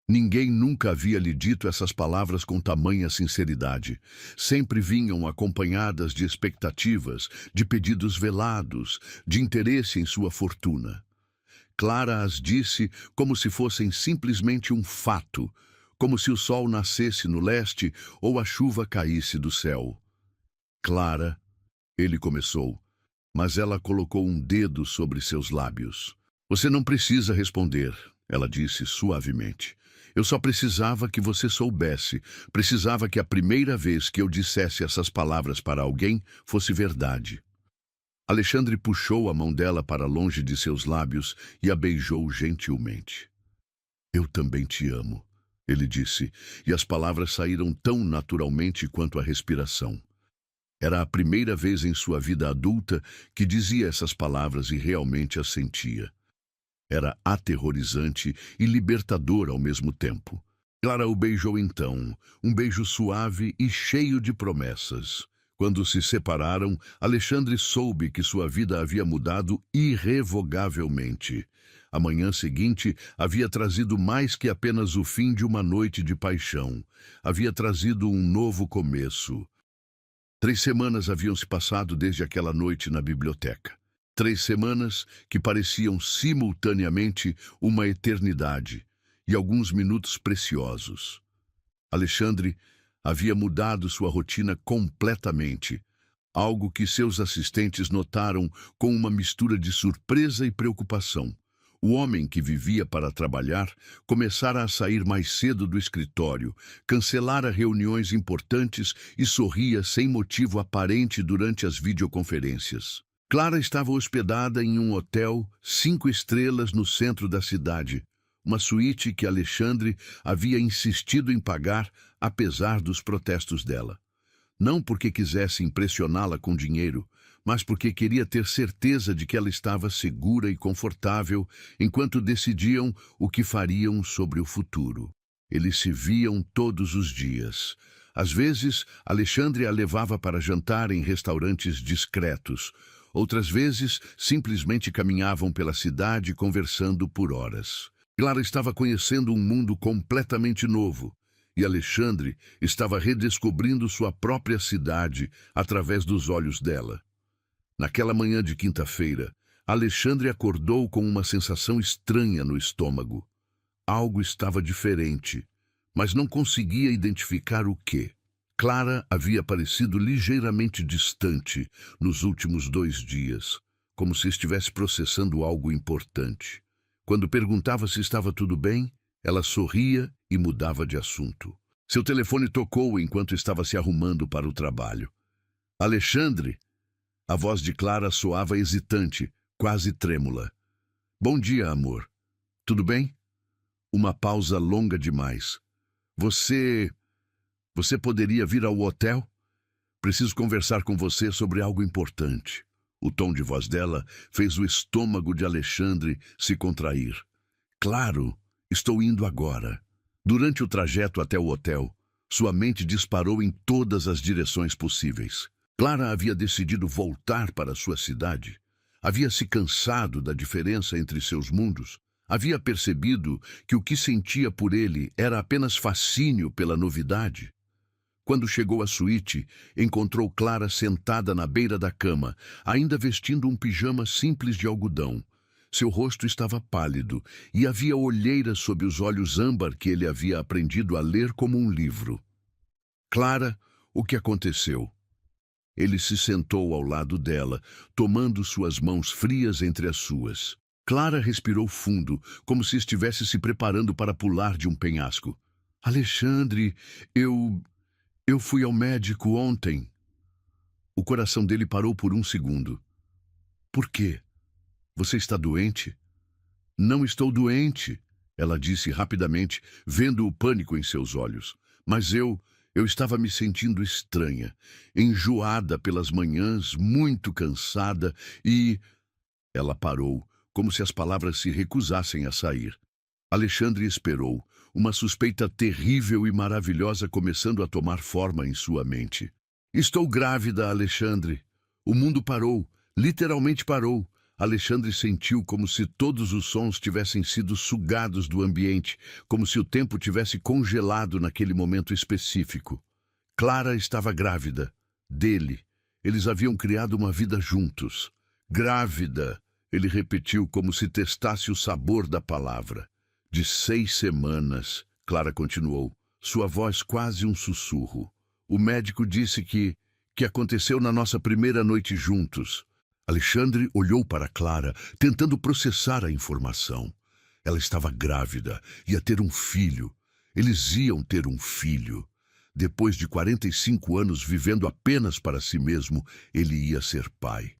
Ninguém nunca havia lhe dito essas palavras com tamanha sinceridade. Sempre vinham acompanhadas de expectativas, de pedidos velados, de interesse em sua fortuna. Clara as disse como se fossem simplesmente um fato, como se o sol nascesse no leste ou a chuva caísse do céu. Clara, ele começou, mas ela colocou um dedo sobre seus lábios. Você não precisa responder, ela disse suavemente. Eu só precisava que você soubesse, precisava que a primeira vez que eu dissesse essas palavras para alguém fosse verdade. Alexandre puxou a mão dela para longe de seus lábios e a beijou gentilmente. Eu também te amo, ele disse, e as palavras saíram tão naturalmente quanto a respiração. Era a primeira vez em sua vida adulta que dizia essas palavras e realmente as sentia. Era aterrorizante e libertador ao mesmo tempo. Clara o beijou então, um beijo suave e cheio de promessas. Quando se separaram, Alexandre soube que sua vida havia mudado irrevogavelmente. A manhã seguinte havia trazido mais que apenas o fim de uma noite de paixão. Havia trazido um novo começo. 3 semanas haviam se passado desde aquela noite na biblioteca. 3 semanas que pareciam simultaneamente uma eternidade e alguns minutos preciosos. Alexandre havia mudado sua rotina completamente, algo que seus assistentes notaram com uma mistura de surpresa e preocupação. O homem que vivia para trabalhar começara a sair mais cedo do escritório, cancelara reuniões importantes e sorria sem motivo aparente durante as videoconferências. Clara estava hospedada em um hotel 5 estrelas no centro da cidade, uma suíte que Alexandre havia insistido em pagar apesar dos protestos dela. Não porque quisesse impressioná-la com dinheiro, mas porque queria ter certeza de que ela estava segura e confortável enquanto decidiam o que fariam sobre o futuro. Eles se viam todos os dias. Às vezes, Alexandre a levava para jantar em restaurantes discretos. Outras vezes, simplesmente caminhavam pela cidade conversando por horas. Clara estava conhecendo um mundo completamente novo, e Alexandre estava redescobrindo sua própria cidade através dos olhos dela. Naquela manhã de quinta-feira, Alexandre acordou com uma sensação estranha no estômago. Algo estava diferente, mas não conseguia identificar o quê. Clara havia parecido ligeiramente distante nos últimos 2 dias, como se estivesse processando algo importante. Quando perguntava se estava tudo bem, ela sorria e mudava de assunto. Seu telefone tocou enquanto estava se arrumando para o trabalho. Alexandre! A voz de Clara soava hesitante, quase trêmula. Bom dia, amor. Tudo bem? Uma pausa longa demais. Você poderia vir ao hotel? Preciso conversar com você sobre algo importante. O tom de voz dela fez o estômago de Alexandre se contrair. Claro, estou indo agora. Durante o trajeto até o hotel, sua mente disparou em todas as direções possíveis. Clara havia decidido voltar para sua cidade. Havia se cansado da diferença entre seus mundos. Havia percebido que o que sentia por ele era apenas fascínio pela novidade. Quando chegou à suíte, encontrou Clara sentada na beira da cama, ainda vestindo um pijama simples de algodão. Seu rosto estava pálido e havia olheiras sob os olhos âmbar que ele havia aprendido a ler como um livro. Clara, o que aconteceu? Ele se sentou ao lado dela, tomando suas mãos frias entre as suas. Clara respirou fundo, como se estivesse se preparando para pular de um penhasco. Alexandre, eu fui ao médico ontem. O coração dele parou por um segundo. Por quê? Você está doente? Não estou doente, ela disse rapidamente, vendo o pânico em seus olhos. Mas eu estava me sentindo estranha, enjoada pelas manhãs, muito cansada e... Ela parou, como se as palavras se recusassem a sair. Alexandre esperou, uma suspeita terrível e maravilhosa começando a tomar forma em sua mente. Estou grávida, Alexandre. O mundo parou, literalmente parou. Alexandre sentiu como se todos os sons tivessem sido sugados do ambiente, como se o tempo tivesse congelado naquele momento específico. Clara estava grávida. Dele. Eles haviam criado uma vida juntos. Grávida, ele repetiu como se testasse o sabor da palavra. De 6 semanas. Clara continuou, sua voz quase um sussurro. O médico disse que aconteceu na nossa primeira noite juntos. Alexandre olhou para Clara, tentando processar a informação. Ela estava grávida, ia ter um filho. Eles iam ter um filho. Depois de 45 anos vivendo apenas para si mesmo, ele ia ser pai.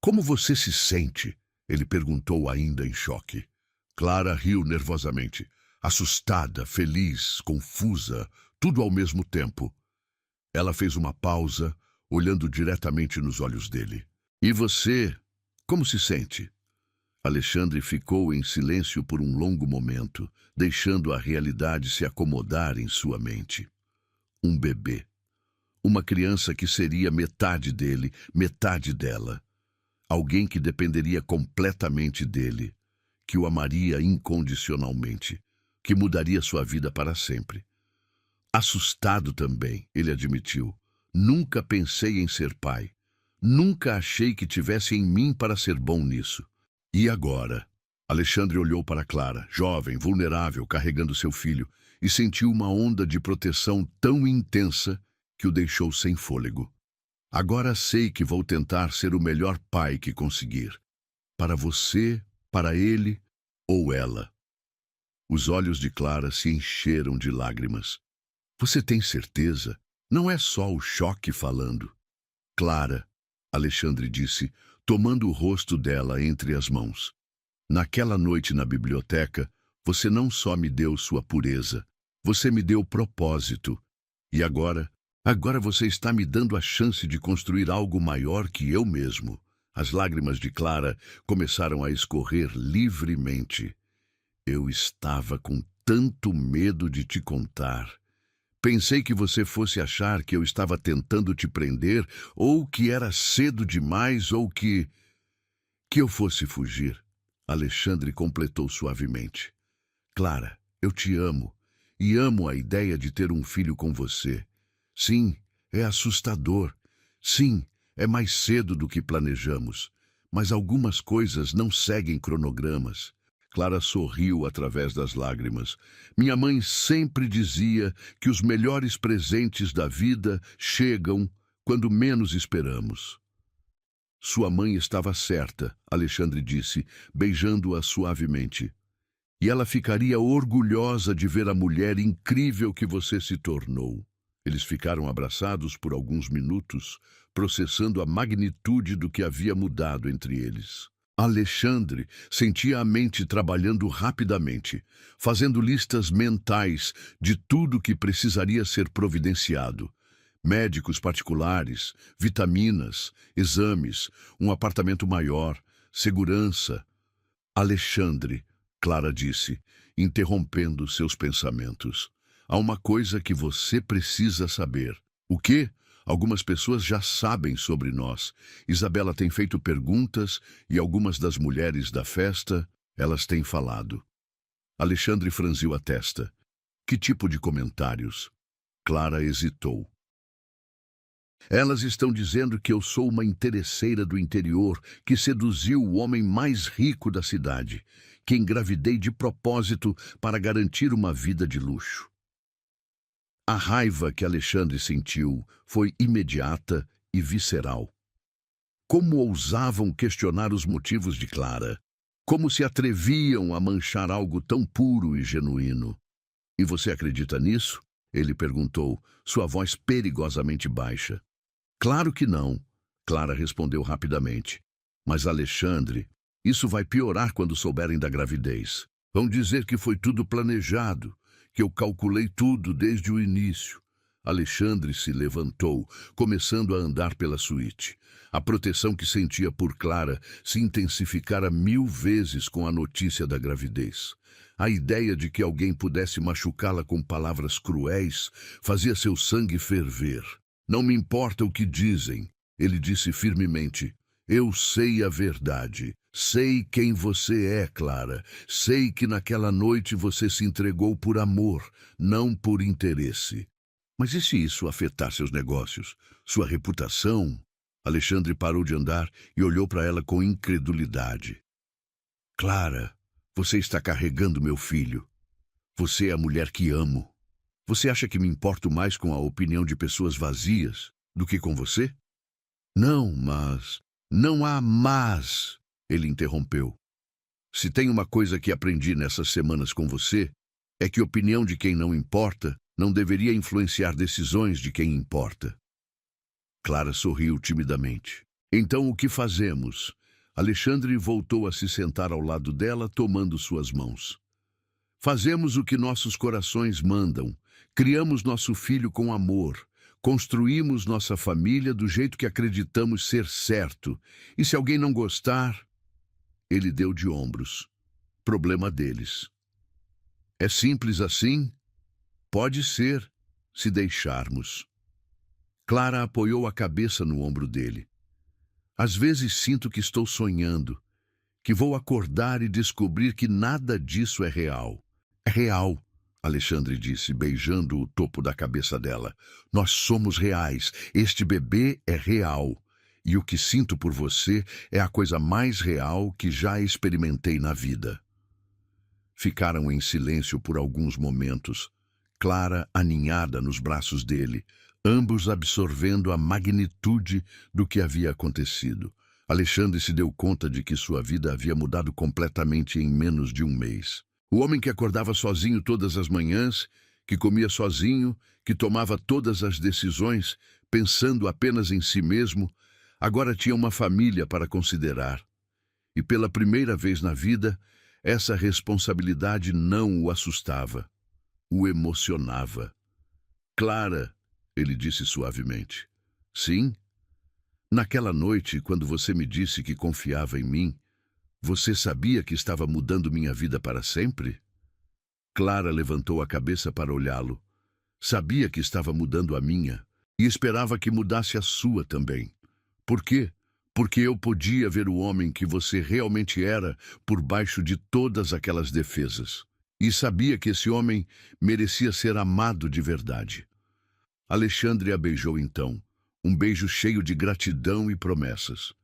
Como você se sente? Ele perguntou ainda em choque. Clara riu nervosamente, assustada, feliz, confusa, tudo ao mesmo tempo. Ela fez uma pausa, olhando diretamente nos olhos dele. E você, como se sente? Alexandre ficou em silêncio por um longo momento, deixando a realidade se acomodar em sua mente. Um bebê. Uma criança que seria metade dele, metade dela. Alguém que dependeria completamente dele, que o amaria incondicionalmente, que mudaria sua vida para sempre. Assustado também, ele admitiu. Nunca pensei em ser pai. Nunca achei que tivesse em mim para ser bom nisso. E agora? Alexandre olhou para Clara, jovem, vulnerável, carregando seu filho, e sentiu uma onda de proteção tão intensa que o deixou sem fôlego. Agora sei que vou tentar ser o melhor pai que conseguir. Para você, para ele ou ela. Os olhos de Clara se encheram de lágrimas. Você tem certeza? Não é só o choque falando. Clara, Alexandre disse, tomando o rosto dela entre as mãos. Naquela noite na biblioteca, você não só me deu sua pureza, você me deu propósito. E agora você está me dando a chance de construir algo maior que eu mesmo. As lágrimas de Clara começaram a escorrer livremente. Eu estava com tanto medo de te contar. Pensei que você fosse achar que eu estava tentando te prender, ou que era cedo demais, ou que eu fosse fugir. Alexandre completou suavemente. Clara, eu te amo, e amo a ideia de ter um filho com você. Sim, é assustador. Sim, é mais cedo do que planejamos. Mas algumas coisas não seguem cronogramas. Clara sorriu através das lágrimas. Minha mãe sempre dizia que os melhores presentes da vida chegam quando menos esperamos. Sua mãe estava certa, Alexandre disse, beijando-a suavemente. E ela ficaria orgulhosa de ver a mulher incrível que você se tornou. Eles ficaram abraçados por alguns minutos, processando a magnitude do que havia mudado entre eles. Alexandre sentia a mente trabalhando rapidamente, fazendo listas mentais de tudo que precisaria ser providenciado. Médicos particulares, vitaminas, exames, um apartamento maior, segurança. Alexandre, Clara disse, interrompendo seus pensamentos. Há uma coisa que você precisa saber. O quê? Algumas pessoas já sabem sobre nós. Isabela tem feito perguntas e algumas das mulheres da festa, elas têm falado. Alexandre franziu a testa. Que tipo de comentários? Clara hesitou. Elas estão dizendo que eu sou uma interesseira do interior que seduziu o homem mais rico da cidade, que engravidei de propósito para garantir uma vida de luxo. A raiva que Alexandre sentiu foi imediata e visceral. Como ousavam questionar os motivos de Clara? Como se atreviam a manchar algo tão puro e genuíno? E você acredita nisso? Ele perguntou, sua voz perigosamente baixa. Claro que não, Clara respondeu rapidamente. Mas Alexandre, isso vai piorar quando souberem da gravidez. Vão dizer que foi tudo planejado, que eu calculei tudo desde o início. Alexandre se levantou, começando a andar pela suíte. A proteção que sentia por Clara se intensificara 1000 vezes com a notícia da gravidez. A ideia de que alguém pudesse machucá-la com palavras cruéis fazia seu sangue ferver. Não me importa o que dizem, ele disse firmemente. Eu sei a verdade. Sei quem você é, Clara. Sei que naquela noite você se entregou por amor, não por interesse. Mas e se isso afetar seus negócios, sua reputação? Alexandre parou de andar e olhou para ela com incredulidade. Clara, você está carregando meu filho. Você é a mulher que amo. Você acha que me importo mais com a opinião de pessoas vazias do que com você? Não, mas... Não há mas, ele interrompeu. Se tem uma coisa que aprendi nessas semanas com você, é que a opinião de quem não importa não deveria influenciar decisões de quem importa. Clara sorriu timidamente. Então o que fazemos? Alexandre voltou a se sentar ao lado dela, tomando suas mãos. Fazemos o que nossos corações mandam. Criamos nosso filho com amor. Construímos nossa família do jeito que acreditamos ser certo. E se alguém não gostar... Ele deu de ombros. Problema deles. É simples assim? Pode ser, se deixarmos. Clara apoiou a cabeça no ombro dele. Às vezes sinto que estou sonhando, que vou acordar e descobrir que nada disso é real. É real, Alexandre disse, beijando o topo da cabeça dela. Nós somos reais. Este bebê é real. E o que sinto por você é a coisa mais real que já experimentei na vida. Ficaram em silêncio por alguns momentos, Clara aninhada nos braços dele, ambos absorvendo a magnitude do que havia acontecido. Alexandre se deu conta de que sua vida havia mudado completamente em menos de um mês. O homem que acordava sozinho todas as manhãs, que comia sozinho, que tomava todas as decisões, pensando apenas em si mesmo, agora tinha uma família para considerar. E pela primeira vez na vida, essa responsabilidade não o assustava, o emocionava. Clara, ele disse suavemente. Sim? Naquela noite, quando você me disse que confiava em mim, você sabia que estava mudando minha vida para sempre? Clara levantou a cabeça para olhá-lo. Sabia que estava mudando a minha e esperava que mudasse a sua também. Por quê? Porque eu podia ver o homem que você realmente era por baixo de todas aquelas defesas. E sabia que esse homem merecia ser amado de verdade. Alexandre a beijou então, um beijo cheio de gratidão e promessas.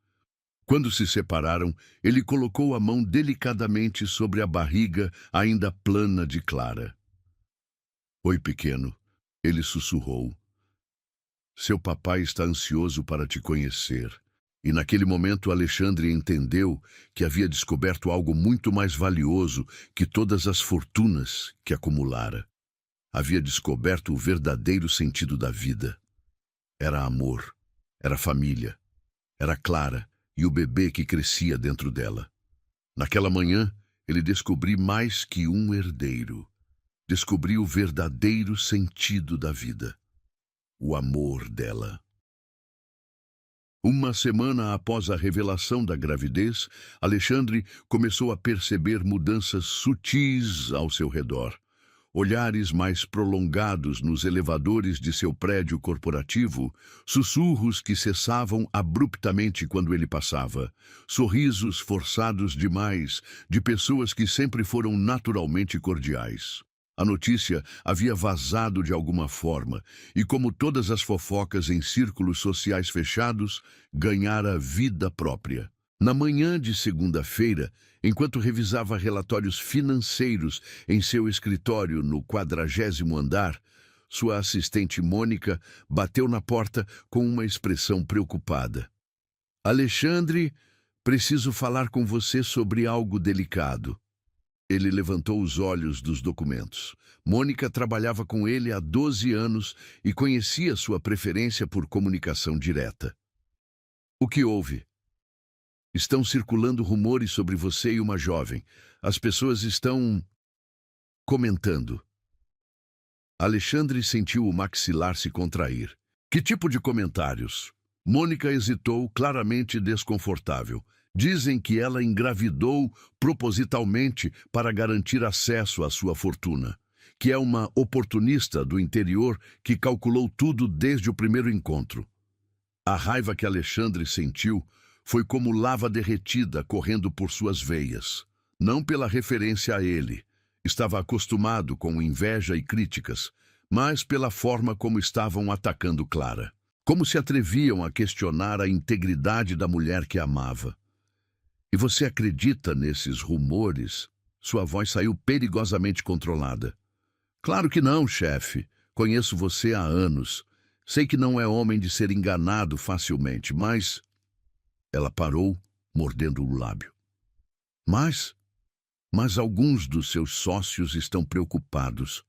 Quando se separaram, ele colocou a mão delicadamente sobre a barriga ainda plana de Clara. Oi, pequeno, ele sussurrou. Seu papai está ansioso para te conhecer. E naquele momento Alexandre entendeu que havia descoberto algo muito mais valioso que todas as fortunas que acumulara. Havia descoberto o verdadeiro sentido da vida. Era amor, era família, era Clara e o bebê que crescia dentro dela. Naquela manhã, ele descobriu mais que um herdeiro. Descobriu o verdadeiro sentido da vida. O amor dela. Uma semana após a revelação da gravidez, Alexandre começou a perceber mudanças sutis ao seu redor. Olhares mais prolongados nos elevadores de seu prédio corporativo, sussurros que cessavam abruptamente quando ele passava, sorrisos forçados demais de pessoas que sempre foram naturalmente cordiais. A notícia havia vazado de alguma forma e, como todas as fofocas em círculos sociais fechados, ganhara vida própria. Na manhã de segunda-feira, enquanto revisava relatórios financeiros em seu escritório no 40º andar, sua assistente Mônica bateu na porta com uma expressão preocupada. Alexandre, preciso falar com você sobre algo delicado. Ele levantou os olhos dos documentos. Mônica trabalhava com ele há 12 anos e conhecia sua preferência por comunicação direta. O que houve? Estão circulando rumores sobre você e uma jovem. As pessoas estão comentando. Alexandre sentiu o maxilar se contrair. Que tipo de comentários? Mônica hesitou, claramente desconfortável. Dizem que ela engravidou propositalmente para garantir acesso à sua fortuna, que é uma oportunista do interior que calculou tudo desde o primeiro encontro. A raiva que Alexandre sentiu foi como lava derretida correndo por suas veias. Não pela referência a ele, estava acostumado com inveja e críticas, mas pela forma como estavam atacando Clara. Como se atreviam a questionar a integridade da mulher que amava. E você acredita nesses rumores? Sua voz saiu perigosamente controlada. Claro que não, chefe. Conheço você há anos. Sei que não é homem de ser enganado facilmente, mas... Ela parou, mordendo o lábio. Mas... Mas alguns dos seus sócios estão preocupados.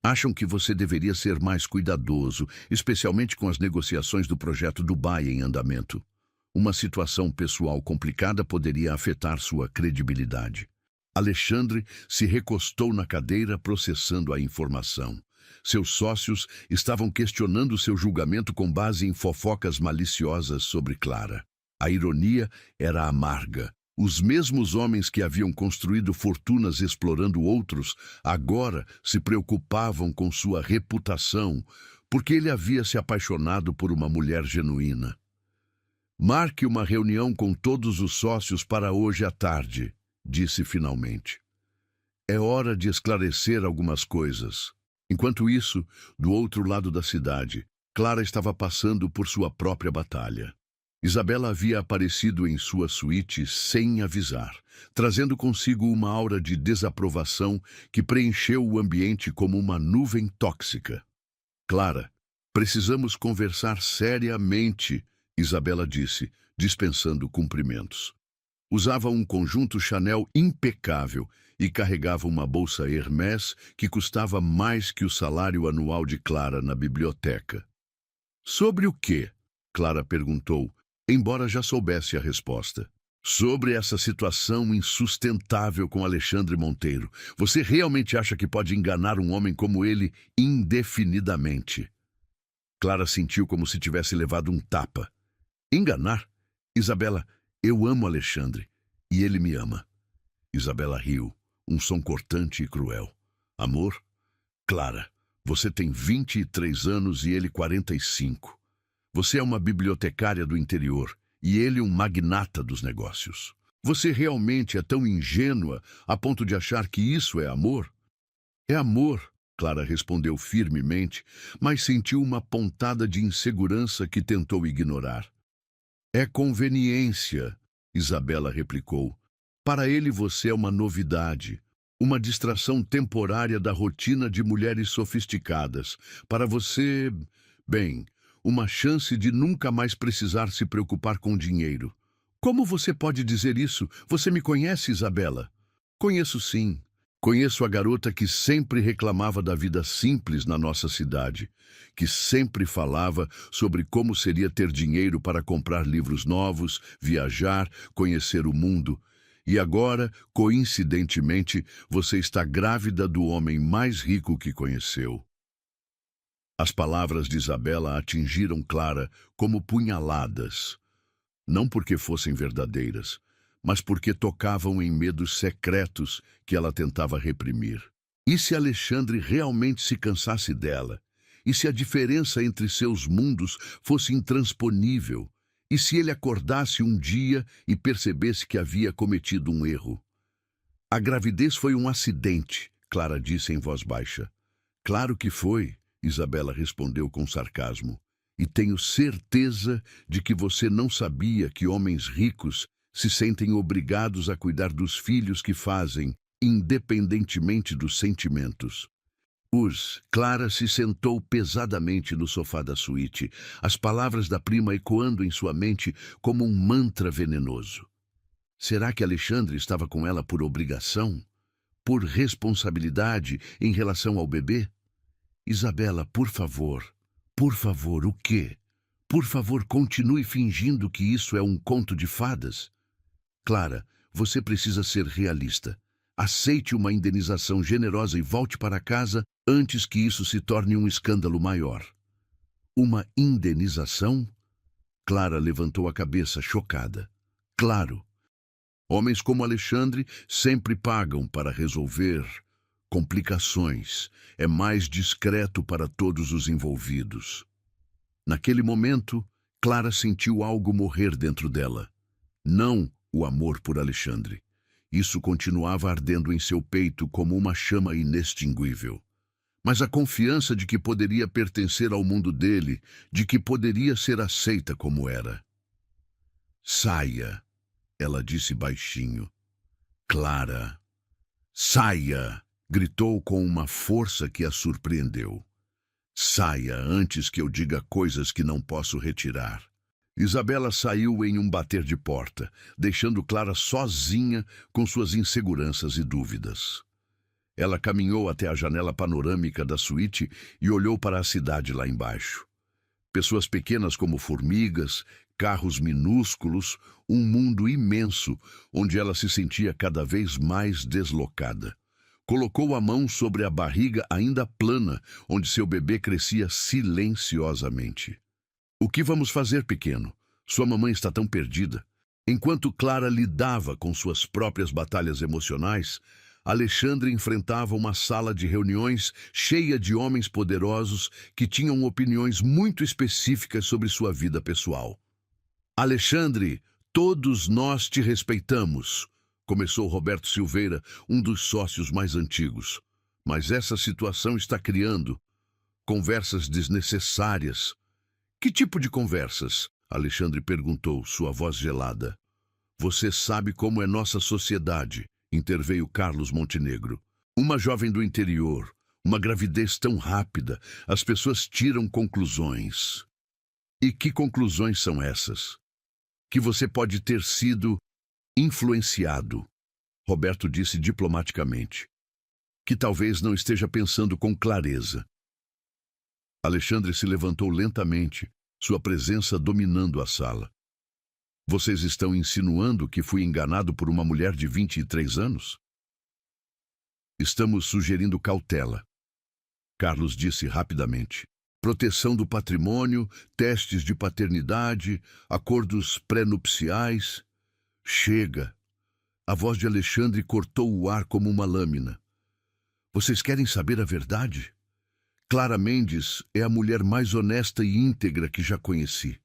Acham que você deveria ser mais cuidadoso, especialmente com as negociações do projeto Dubai em andamento. Uma situação pessoal complicada poderia afetar sua credibilidade. Alexandre se recostou na cadeira processando a informação. Seus sócios estavam questionando seu julgamento com base em fofocas maliciosas sobre Clara. A ironia era amarga. Os mesmos homens que haviam construído fortunas explorando outros, agora se preocupavam com sua reputação, porque ele havia se apaixonado por uma mulher genuína. Marque uma reunião com todos os sócios para hoje à tarde, disse finalmente. É hora de esclarecer algumas coisas. Enquanto isso, do outro lado da cidade, Clara estava passando por sua própria batalha. Isabela havia aparecido em sua suíte sem avisar, trazendo consigo uma aura de desaprovação que preencheu o ambiente como uma nuvem tóxica. Clara, precisamos conversar seriamente, Isabela disse, dispensando cumprimentos. Usava um conjunto Chanel impecável e carregava uma bolsa Hermès que custava mais que o salário anual de Clara na biblioteca. Sobre o quê? Clara perguntou, embora já soubesse a resposta. Sobre essa situação insustentável com Alexandre Monteiro. Você realmente acha que pode enganar um homem como ele indefinidamente? Clara sentiu como se tivesse levado um tapa. Enganar? Isabela, eu amo Alexandre e ele me ama. Isabela riu, um som cortante e cruel. Amor? Clara, você tem 23 anos e ele 45. Você é uma bibliotecária do interior e ele um magnata dos negócios. Você realmente é tão ingênua a ponto de achar que isso é amor? É amor, Clara respondeu firmemente, mas sentiu uma pontada de insegurança que tentou ignorar. É conveniência, Isabela replicou. Para ele você é uma novidade, uma distração temporária da rotina de mulheres sofisticadas. Para você, bem, uma chance de nunca mais precisar se preocupar com dinheiro. Como você pode dizer isso? Você me conhece, Isabela? Conheço sim. Conheço a garota que sempre reclamava da vida simples na nossa cidade, que sempre falava sobre como seria ter dinheiro para comprar livros novos, viajar, conhecer o mundo. E agora, coincidentemente, você está grávida do homem mais rico que conheceu. As palavras de Isabela atingiram Clara como punhaladas, não porque fossem verdadeiras, mas porque tocavam em medos secretos que ela tentava reprimir. E se Alexandre realmente se cansasse dela? E se a diferença entre seus mundos fosse intransponível? E se ele acordasse um dia e percebesse que havia cometido um erro? A gravidez foi um acidente, Clara disse em voz baixa. Claro que foi, Isabela respondeu com sarcasmo. E tenho certeza de que você não sabia que homens ricos se sentem obrigados a cuidar dos filhos que fazem, independentemente dos sentimentos. Clara se sentou pesadamente no sofá da suíte, as palavras da prima ecoando em sua mente como um mantra venenoso. Será que Alexandre estava com ela por obrigação? Por responsabilidade em relação ao bebê? Isabela, por favor, o quê? Por favor, continue fingindo que isso é um conto de fadas. Clara, você precisa ser realista. Aceite uma indenização generosa e volte para casa antes que isso se torne um escândalo maior. Uma indenização? Clara levantou a cabeça, chocada. Claro. Homens como Alexandre sempre pagam para resolver complicações. É mais discreto para todos os envolvidos. Naquele momento, Clara sentiu algo morrer dentro dela. Não o amor por Alexandre. Isso continuava ardendo em seu peito como uma chama inextinguível. Mas a confiança de que poderia pertencer ao mundo dele, de que poderia ser aceita como era. Saia, ela disse baixinho. Clara. Saia, gritou com uma força que a surpreendeu. Saia antes que eu diga coisas que não posso retirar. Isabela saiu em um bater de porta, deixando Clara sozinha com suas inseguranças e dúvidas. Ela caminhou até a janela panorâmica da suíte e olhou para a cidade lá embaixo. Pessoas pequenas como formigas, carros minúsculos, um mundo imenso, onde ela se sentia cada vez mais deslocada. Colocou a mão sobre a barriga ainda plana, onde seu bebê crescia silenciosamente. O que vamos fazer, pequeno? Sua mamãe está tão perdida. Enquanto Clara lidava com suas próprias batalhas emocionais, Alexandre enfrentava uma sala de reuniões cheia de homens poderosos que tinham opiniões muito específicas sobre sua vida pessoal. Alexandre, todos nós te respeitamos, começou Roberto Silveira, um dos sócios mais antigos. Mas essa situação está criando conversas desnecessárias. Que tipo de conversas? Alexandre perguntou, sua voz gelada. Você sabe como é nossa sociedade, interveio Carlos Montenegro. Uma jovem do interior, uma gravidez tão rápida, as pessoas tiram conclusões. E que conclusões são essas? Que você pode ter sido influenciado, Roberto disse diplomaticamente. Que talvez não esteja pensando com clareza. Alexandre se levantou lentamente, sua presença dominando a sala. Vocês estão insinuando que fui enganado por uma mulher de 23 anos? Estamos sugerindo cautela, Carlos disse rapidamente. Proteção do patrimônio, testes de paternidade, acordos pré-nupciais. Chega! A voz de Alexandre cortou o ar como uma lâmina. Vocês querem saber a verdade? Clara Mendes é a mulher mais honesta e íntegra que já conheci.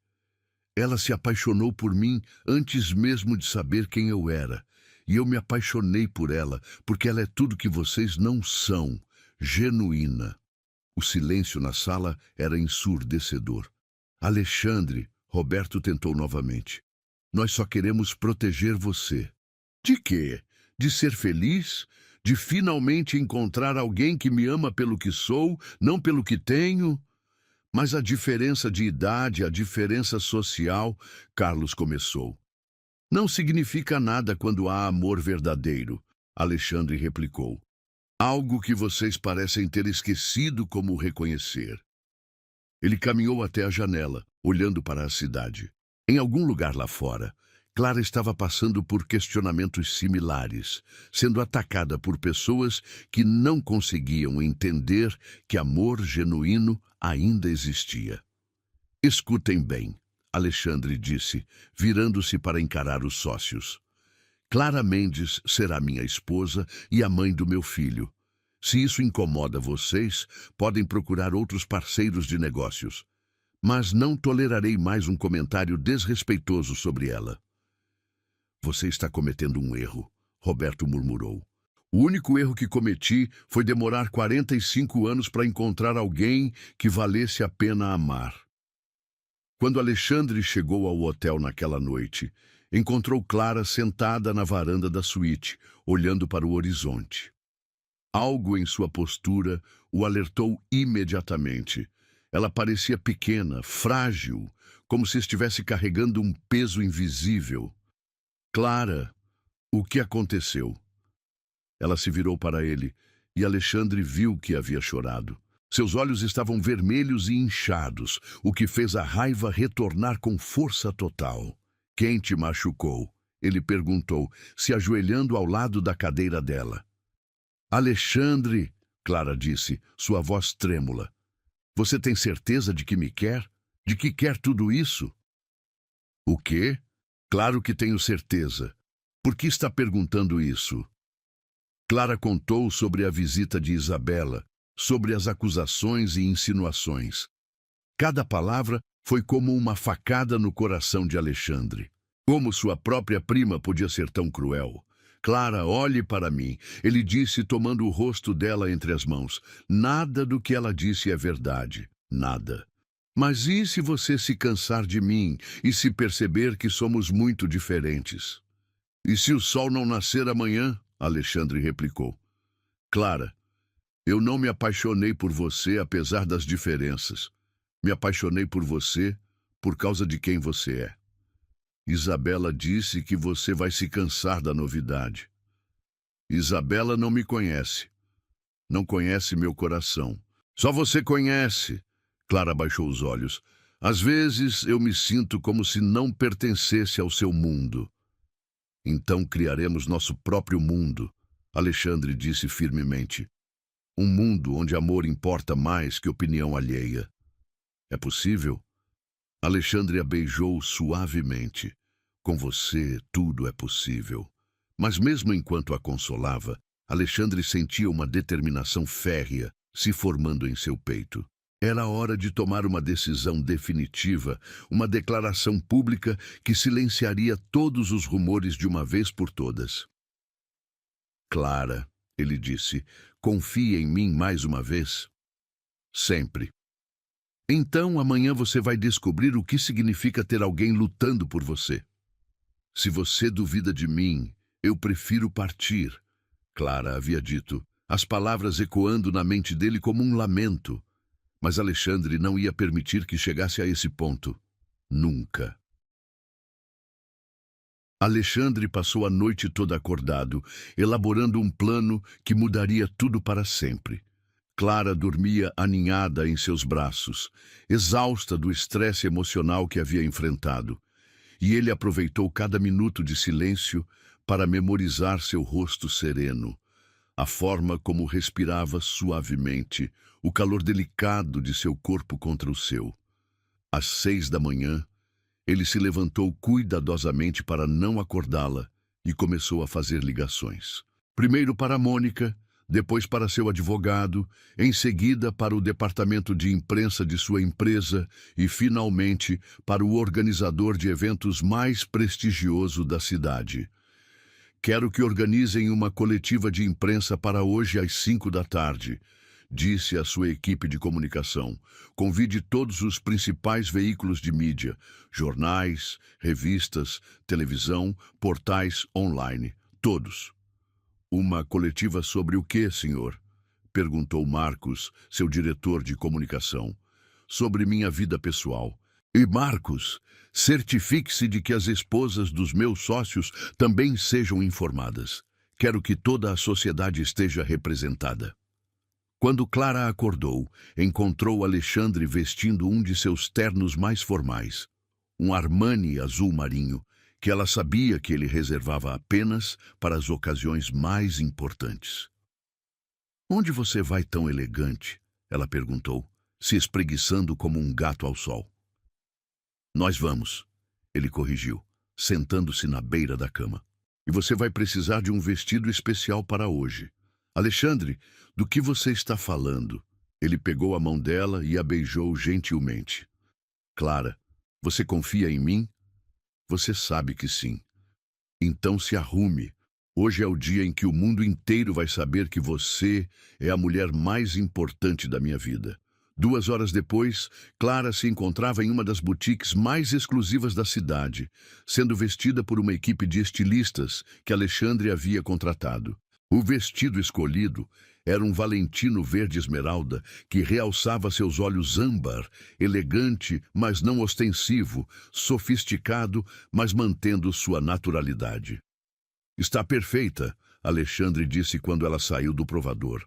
Ela se apaixonou por mim antes mesmo de saber quem eu era. E eu me apaixonei por ela, porque ela é tudo que vocês não são, genuína. O silêncio na sala era ensurdecedor. Alexandre, Roberto tentou novamente. Nós só queremos proteger você. De quê? De ser feliz? De finalmente encontrar alguém que me ama pelo que sou, não pelo que tenho? Mas a diferença de idade, a diferença social, Carlos começou. Não significa nada quando há amor verdadeiro, Alexandre replicou. Algo que vocês parecem ter esquecido como reconhecer. Ele caminhou até a janela, olhando para a cidade. Em algum lugar lá fora, Clara estava passando por questionamentos similares, sendo atacada por pessoas que não conseguiam entender que amor genuíno ainda existia. Escutem bem, Alexandre disse, virando-se para encarar os sócios. Clara Mendes será minha esposa e a mãe do meu filho. Se isso incomoda vocês, podem procurar outros parceiros de negócios. Mas não tolerarei mais um comentário desrespeitoso sobre ela. Você está cometendo um erro, Roberto murmurou. O único erro que cometi foi demorar 45 anos para encontrar alguém que valesse a pena amar. Quando Alexandre chegou ao hotel naquela noite, encontrou Clara sentada na varanda da suíte, olhando para o horizonte. Algo em sua postura o alertou imediatamente. Ela parecia pequena, frágil, como se estivesse carregando um peso invisível. Clara, o que aconteceu? Ela se virou para ele e Alexandre viu que havia chorado. Seus olhos estavam vermelhos e inchados, o que fez a raiva retornar com força total. Quem te machucou? Ele perguntou, se ajoelhando ao lado da cadeira dela. Alexandre, Clara disse, sua voz trêmula. Você tem certeza de que me quer? De que quer tudo isso? O quê? Claro que tenho certeza. Por que está perguntando isso? Clara contou sobre a visita de Isabela, sobre as acusações e insinuações. Cada palavra foi como uma facada no coração de Alexandre. Como sua própria prima podia ser tão cruel? Clara, olhe para mim, ele disse tomando o rosto dela entre as mãos. Nada do que ela disse é verdade. Nada. Mas e se você se cansar de mim e se perceber que somos muito diferentes? E se o sol não nascer amanhã? Alexandre replicou. Clara, Eu não me apaixonei por você apesar das diferenças. Me apaixonei por você por causa de quem você é. Isabela disse que você vai se cansar da novidade. Isabela não me conhece. Não conhece meu coração. Só você conhece. Clara baixou os olhos. Às vezes eu me sinto como se não pertencesse ao seu mundo. Então criaremos nosso próprio mundo, Alexandre disse firmemente. Um mundo onde amor importa mais que opinião alheia. É possível? Alexandre a beijou suavemente. Com você, tudo é possível. Mas mesmo enquanto a consolava, Alexandre sentia uma determinação férrea se formando em seu peito. Era hora de tomar uma decisão definitiva, uma declaração pública que silenciaria todos os rumores de uma vez por todas. Clara, ele disse, confia em mim mais uma vez? Sempre. Então amanhã você vai descobrir o que significa ter alguém lutando por você. Se você duvida de mim, eu prefiro partir, Clara havia dito, as palavras ecoando na mente dele como um lamento. Mas Alexandre não ia permitir que chegasse a esse ponto. Nunca. Alexandre passou a noite toda acordado, elaborando um plano que mudaria tudo para sempre. Clara dormia aninhada em seus braços, exausta do estresse emocional que havia enfrentado. E ele aproveitou cada minuto de silêncio para memorizar seu rosto sereno, a forma como respirava suavemente, o calor delicado de seu corpo contra o seu. Às 6 da manhã, ele se levantou cuidadosamente para não acordá-la e começou a fazer ligações. Primeiro para Mônica, depois para seu advogado, em seguida para o departamento de imprensa de sua empresa e, finalmente, para o organizador de eventos mais prestigioso da cidade. Quero que organizem uma coletiva de imprensa para hoje às 5 da tarde, disse à sua equipe de comunicação. Convide todos os principais veículos de mídia, jornais, revistas, televisão, portais online, todos. Uma coletiva sobre o quê, senhor? Perguntou Marcos, seu diretor de comunicação. Sobre minha vida pessoal. E Marcos, certifique-se de que as esposas dos meus sócios também sejam informadas. Quero que toda a sociedade esteja representada. Quando Clara acordou, encontrou Alexandre vestindo um de seus ternos mais formais, um Armani azul marinho, que ela sabia que ele reservava apenas para as ocasiões mais importantes. Onde você vai tão elegante? Ela perguntou, se espreguiçando como um gato ao sol. Nós vamos, ele corrigiu, sentando-se na beira da cama. E você vai precisar de um vestido especial para hoje. Alexandre, do que você está falando? Ele pegou a mão dela e a beijou gentilmente. Clara, você confia em mim? Você sabe que sim. Então se arrume. Hoje é o dia em que o mundo inteiro vai saber que você é a mulher mais importante da minha vida. 2 horas depois, Clara se encontrava em uma das boutiques mais exclusivas da cidade, sendo vestida por uma equipe de estilistas que Alexandre havia contratado. O vestido escolhido era um Valentino verde esmeralda que realçava seus olhos âmbar, elegante, mas não ostensivo, sofisticado, mas mantendo sua naturalidade. Está perfeita, Alexandre disse quando ela saiu do provador.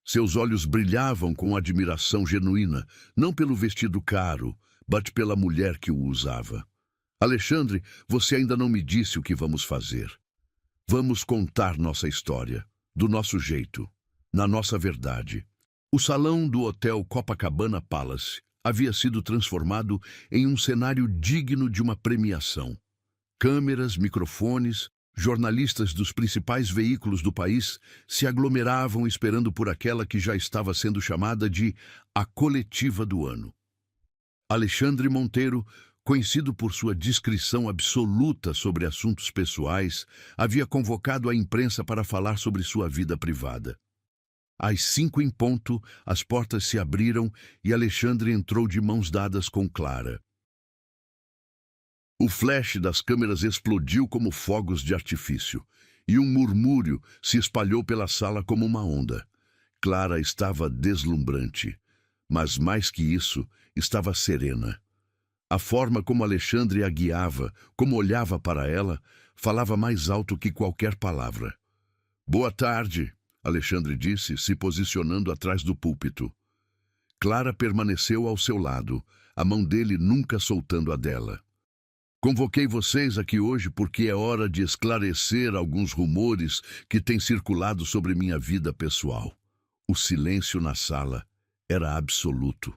Seus olhos brilhavam com admiração genuína, não pelo vestido caro, mas pela mulher que o usava. Alexandre, você ainda não me disse o que vamos fazer. Vamos contar nossa história, do nosso jeito, na nossa verdade. O salão do Hotel Copacabana Palace havia sido transformado em um cenário digno de uma premiação. Câmeras, microfones, jornalistas dos principais veículos do país se aglomeravam esperando por aquela que já estava sendo chamada de a coletiva do ano. Alexandre Monteiro, conhecido por sua discrição absoluta sobre assuntos pessoais, havia convocado a imprensa para falar sobre sua vida privada. Às 5 em ponto, as portas se abriram e Alexandre entrou de mãos dadas com Clara. O flash das câmeras explodiu como fogos de artifício, e um murmúrio se espalhou pela sala como uma onda. Clara estava deslumbrante, mas mais que isso, estava serena. A forma como Alexandre a guiava, como olhava para ela, falava mais alto que qualquer palavra. "Boa tarde", Alexandre disse, se posicionando atrás do púlpito. Clara permaneceu ao seu lado, a mão dele nunca soltando a dela. "Convoquei vocês aqui hoje porque é hora de esclarecer alguns rumores que têm circulado sobre minha vida pessoal." O silêncio na sala era absoluto.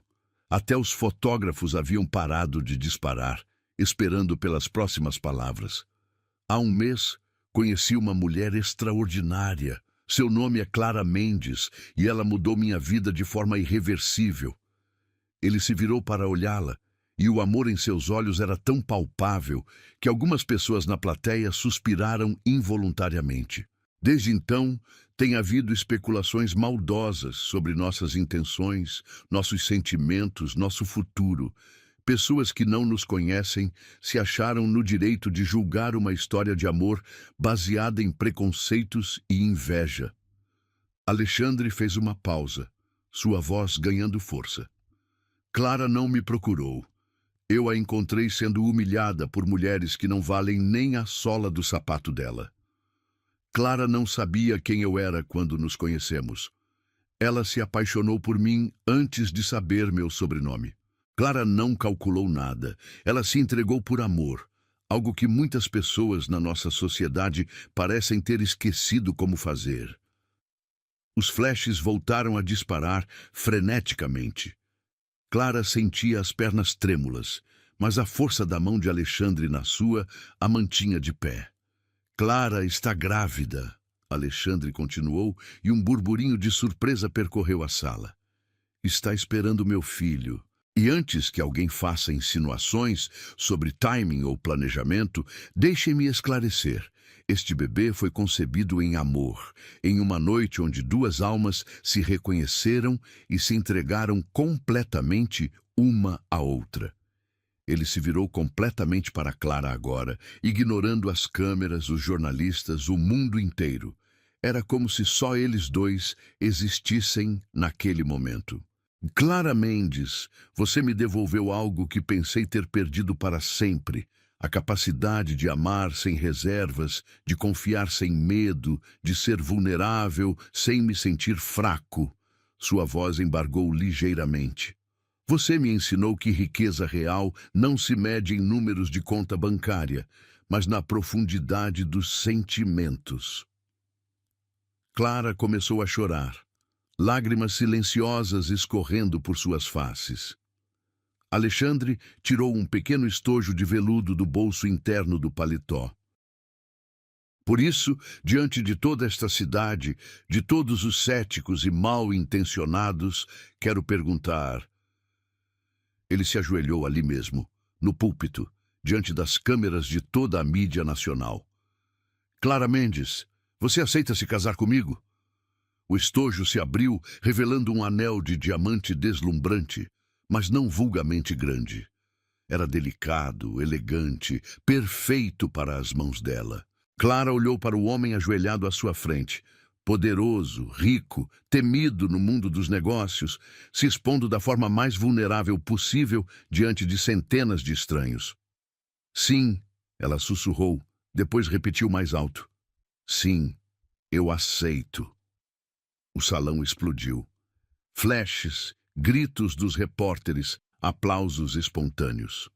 Até os fotógrafos haviam parado de disparar, esperando pelas próximas palavras. Há um mês, conheci uma mulher extraordinária. Seu nome é Clara Mendes e ela mudou minha vida de forma irreversível. Ele se virou para olhá-la e o amor em seus olhos era tão palpável que algumas pessoas na plateia suspiraram involuntariamente. Desde então, tem havido especulações maldosas sobre nossas intenções, nossos sentimentos, nosso futuro. Pessoas que não nos conhecem se acharam no direito de julgar uma história de amor baseada em preconceitos e inveja. Alexandre fez uma pausa, sua voz ganhando força. "Clara não me procurou. Eu a encontrei sendo humilhada por mulheres que não valem nem a sola do sapato dela. Clara não sabia quem eu era quando nos conhecemos. Ela se apaixonou por mim antes de saber meu sobrenome. Clara não calculou nada. Ela se entregou por amor, algo que muitas pessoas na nossa sociedade parecem ter esquecido como fazer." Os flashes voltaram a disparar freneticamente. Clara sentia as pernas trêmulas, mas a força da mão de Alexandre na sua a mantinha de pé. "Clara está grávida", Alexandre continuou, e um burburinho de surpresa percorreu a sala. "Está esperando meu filho." E antes que alguém faça insinuações sobre timing ou planejamento, deixem-me esclarecer. Este bebê foi concebido em amor, em uma noite onde duas almas se reconheceram e se entregaram completamente uma à outra. Ele se virou completamente para Clara agora, ignorando as câmeras, os jornalistas, o mundo inteiro. Era como se só eles dois existissem naquele momento. "Clara Mendes, você me devolveu algo que pensei ter perdido para sempre. A capacidade de amar sem reservas, de confiar sem medo, de ser vulnerável sem me sentir fraco." Sua voz embargou ligeiramente. "Você me ensinou que riqueza real não se mede em números de conta bancária, mas na profundidade dos sentimentos." Clara começou a chorar, lágrimas silenciosas escorrendo por suas faces. Alexandre tirou um pequeno estojo de veludo do bolso interno do paletó. "Por isso, diante de toda esta cidade, de todos os céticos e mal-intencionados, quero perguntar." Ele se ajoelhou ali mesmo, no púlpito, diante das câmeras de toda a mídia nacional. "Clara Mendes, você aceita se casar comigo?" O estojo se abriu, revelando um anel de diamante deslumbrante, mas não vulgarmente grande. Era delicado, elegante, perfeito para as mãos dela. Clara olhou para o homem ajoelhado à sua frente, poderoso, rico, temido no mundo dos negócios, se expondo da forma mais vulnerável possível diante de centenas de estranhos. "Sim", ela sussurrou, depois repetiu mais alto. "Sim, eu aceito." O salão explodiu. Flashes, gritos dos repórteres, aplausos espontâneos.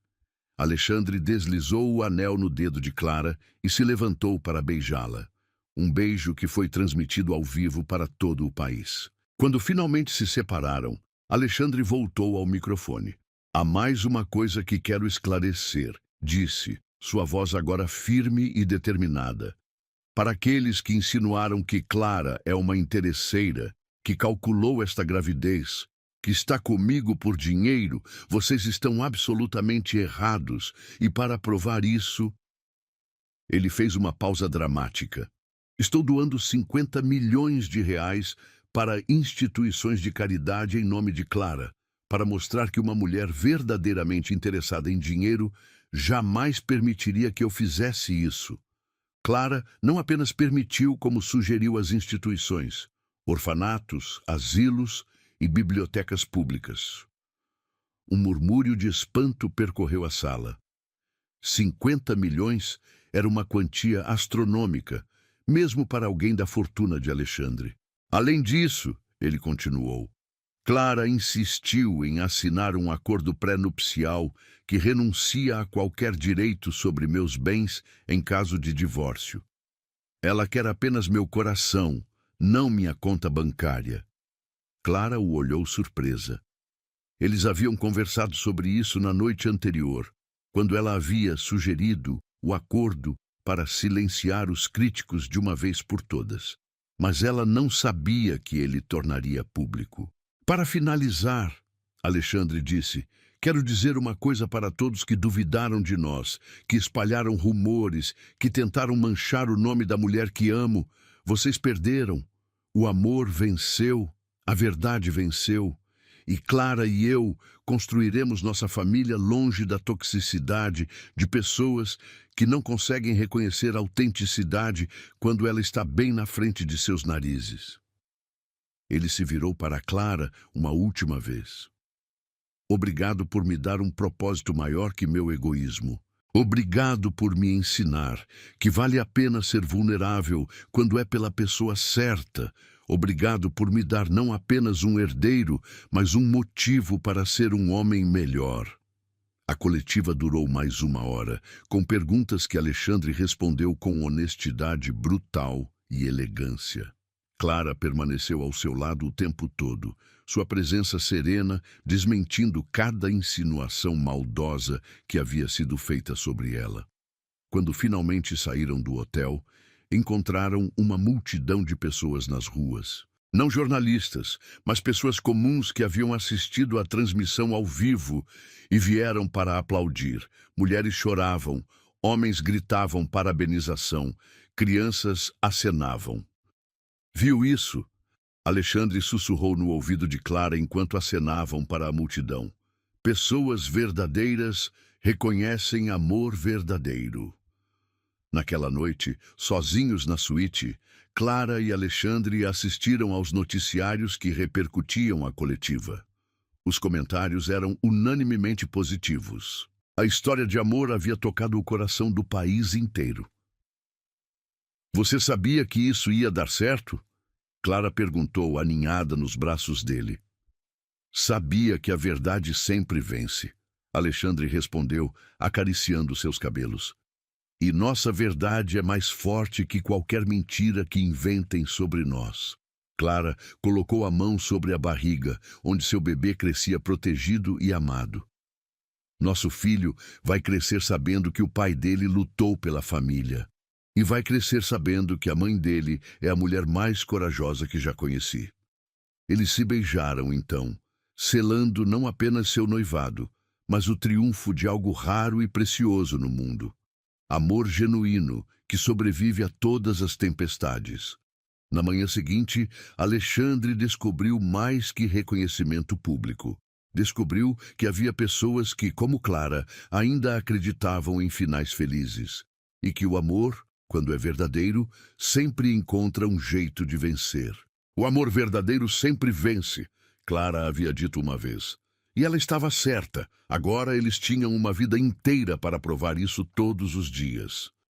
Alexandre deslizou o anel no dedo de Clara e se levantou para beijá-la. Um beijo que foi transmitido ao vivo para todo o país. Quando finalmente se separaram, Alexandre voltou ao microfone. "Há mais uma coisa que quero esclarecer", disse, sua voz agora firme e determinada. "Para aqueles que insinuaram que Clara é uma interesseira, que calculou esta gravidez, que está comigo por dinheiro, vocês estão absolutamente errados, e para provar isso..." Ele fez uma pausa dramática. "Estou doando 50 milhões de reais para instituições de caridade em nome de Clara, para mostrar que uma mulher verdadeiramente interessada em dinheiro jamais permitiria que eu fizesse isso. Clara não apenas permitiu, como sugeriu às instituições. orfanatos, asilos e bibliotecas públicas. Um murmúrio de espanto percorreu a sala. 50 milhões era uma quantia astronômica, mesmo para alguém da fortuna de Alexandre. Além disso, ele continuou, Clara insistiu em assinar um acordo pré-nupcial que renuncia a qualquer direito sobre meus bens em caso de divórcio. Ela quer apenas meu coração, não minha conta bancária. Clara o olhou surpresa. Eles haviam conversado sobre isso na noite anterior, quando ela havia sugerido o acordo para silenciar os críticos de uma vez por todas. Mas ela não sabia que ele tornaria público. Para finalizar, Alexandre disse, quero dizer uma coisa para todos que duvidaram de nós, que espalharam rumores, que tentaram manchar o nome da mulher que amo. Vocês perderam. O amor venceu, a verdade venceu. E Clara e eu construiremos nossa família longe da toxicidade de pessoas que não conseguem reconhecer a autenticidade quando ela está bem na frente de seus narizes. Ele se virou para Clara uma última vez. Obrigado por me dar um propósito maior que meu egoísmo. Obrigado por me ensinar que vale a pena ser vulnerável quando é pela pessoa certa. Obrigado por me dar não apenas um herdeiro, mas um motivo para ser um homem melhor. A coletiva durou mais 1 hora, com perguntas que Alexandre respondeu com honestidade brutal e elegância. Clara permaneceu ao seu lado o tempo todo, sua presença serena, desmentindo cada insinuação maldosa que havia sido feita sobre ela. Quando finalmente saíram do hotel, encontraram uma multidão de pessoas nas ruas. Não jornalistas, mas pessoas comuns que haviam assistido à transmissão ao vivo e vieram para aplaudir. Mulheres choravam, homens gritavam parabenização, crianças acenavam. Viu isso? Alexandre sussurrou no ouvido de Clara enquanto acenavam para a multidão. Pessoas verdadeiras reconhecem amor verdadeiro. Naquela noite, sozinhos na suíte, Clara e Alexandre assistiram aos noticiários que repercutiam a coletiva. Os comentários eram unanimemente positivos. A história de amor havia tocado o coração do país inteiro. Você sabia que isso ia dar certo? Clara perguntou, aninhada nos braços dele. Sabia que a verdade sempre vence. Alexandre respondeu, acariciando seus cabelos. E nossa verdade é mais forte que qualquer mentira que inventem sobre nós. Clara colocou a mão sobre a barriga, onde seu bebê crescia protegido e amado. Nosso filho vai crescer sabendo que o pai dele lutou pela família. E vai crescer sabendo que a mãe dele é a mulher mais corajosa que já conheci. Eles se beijaram então, selando não apenas seu noivado, mas o triunfo de algo raro e precioso no mundo. Amor genuíno que sobrevive a todas as tempestades. Na manhã seguinte, Alexandre descobriu mais que reconhecimento público. Descobriu que havia pessoas que, como Clara, ainda acreditavam em finais felizes. E que o amor, quando é verdadeiro, sempre encontra um jeito de vencer. O amor verdadeiro sempre vence, Clara havia dito uma vez. E ela estava certa. Agora eles tinham uma vida inteira para provar isso todos os dias.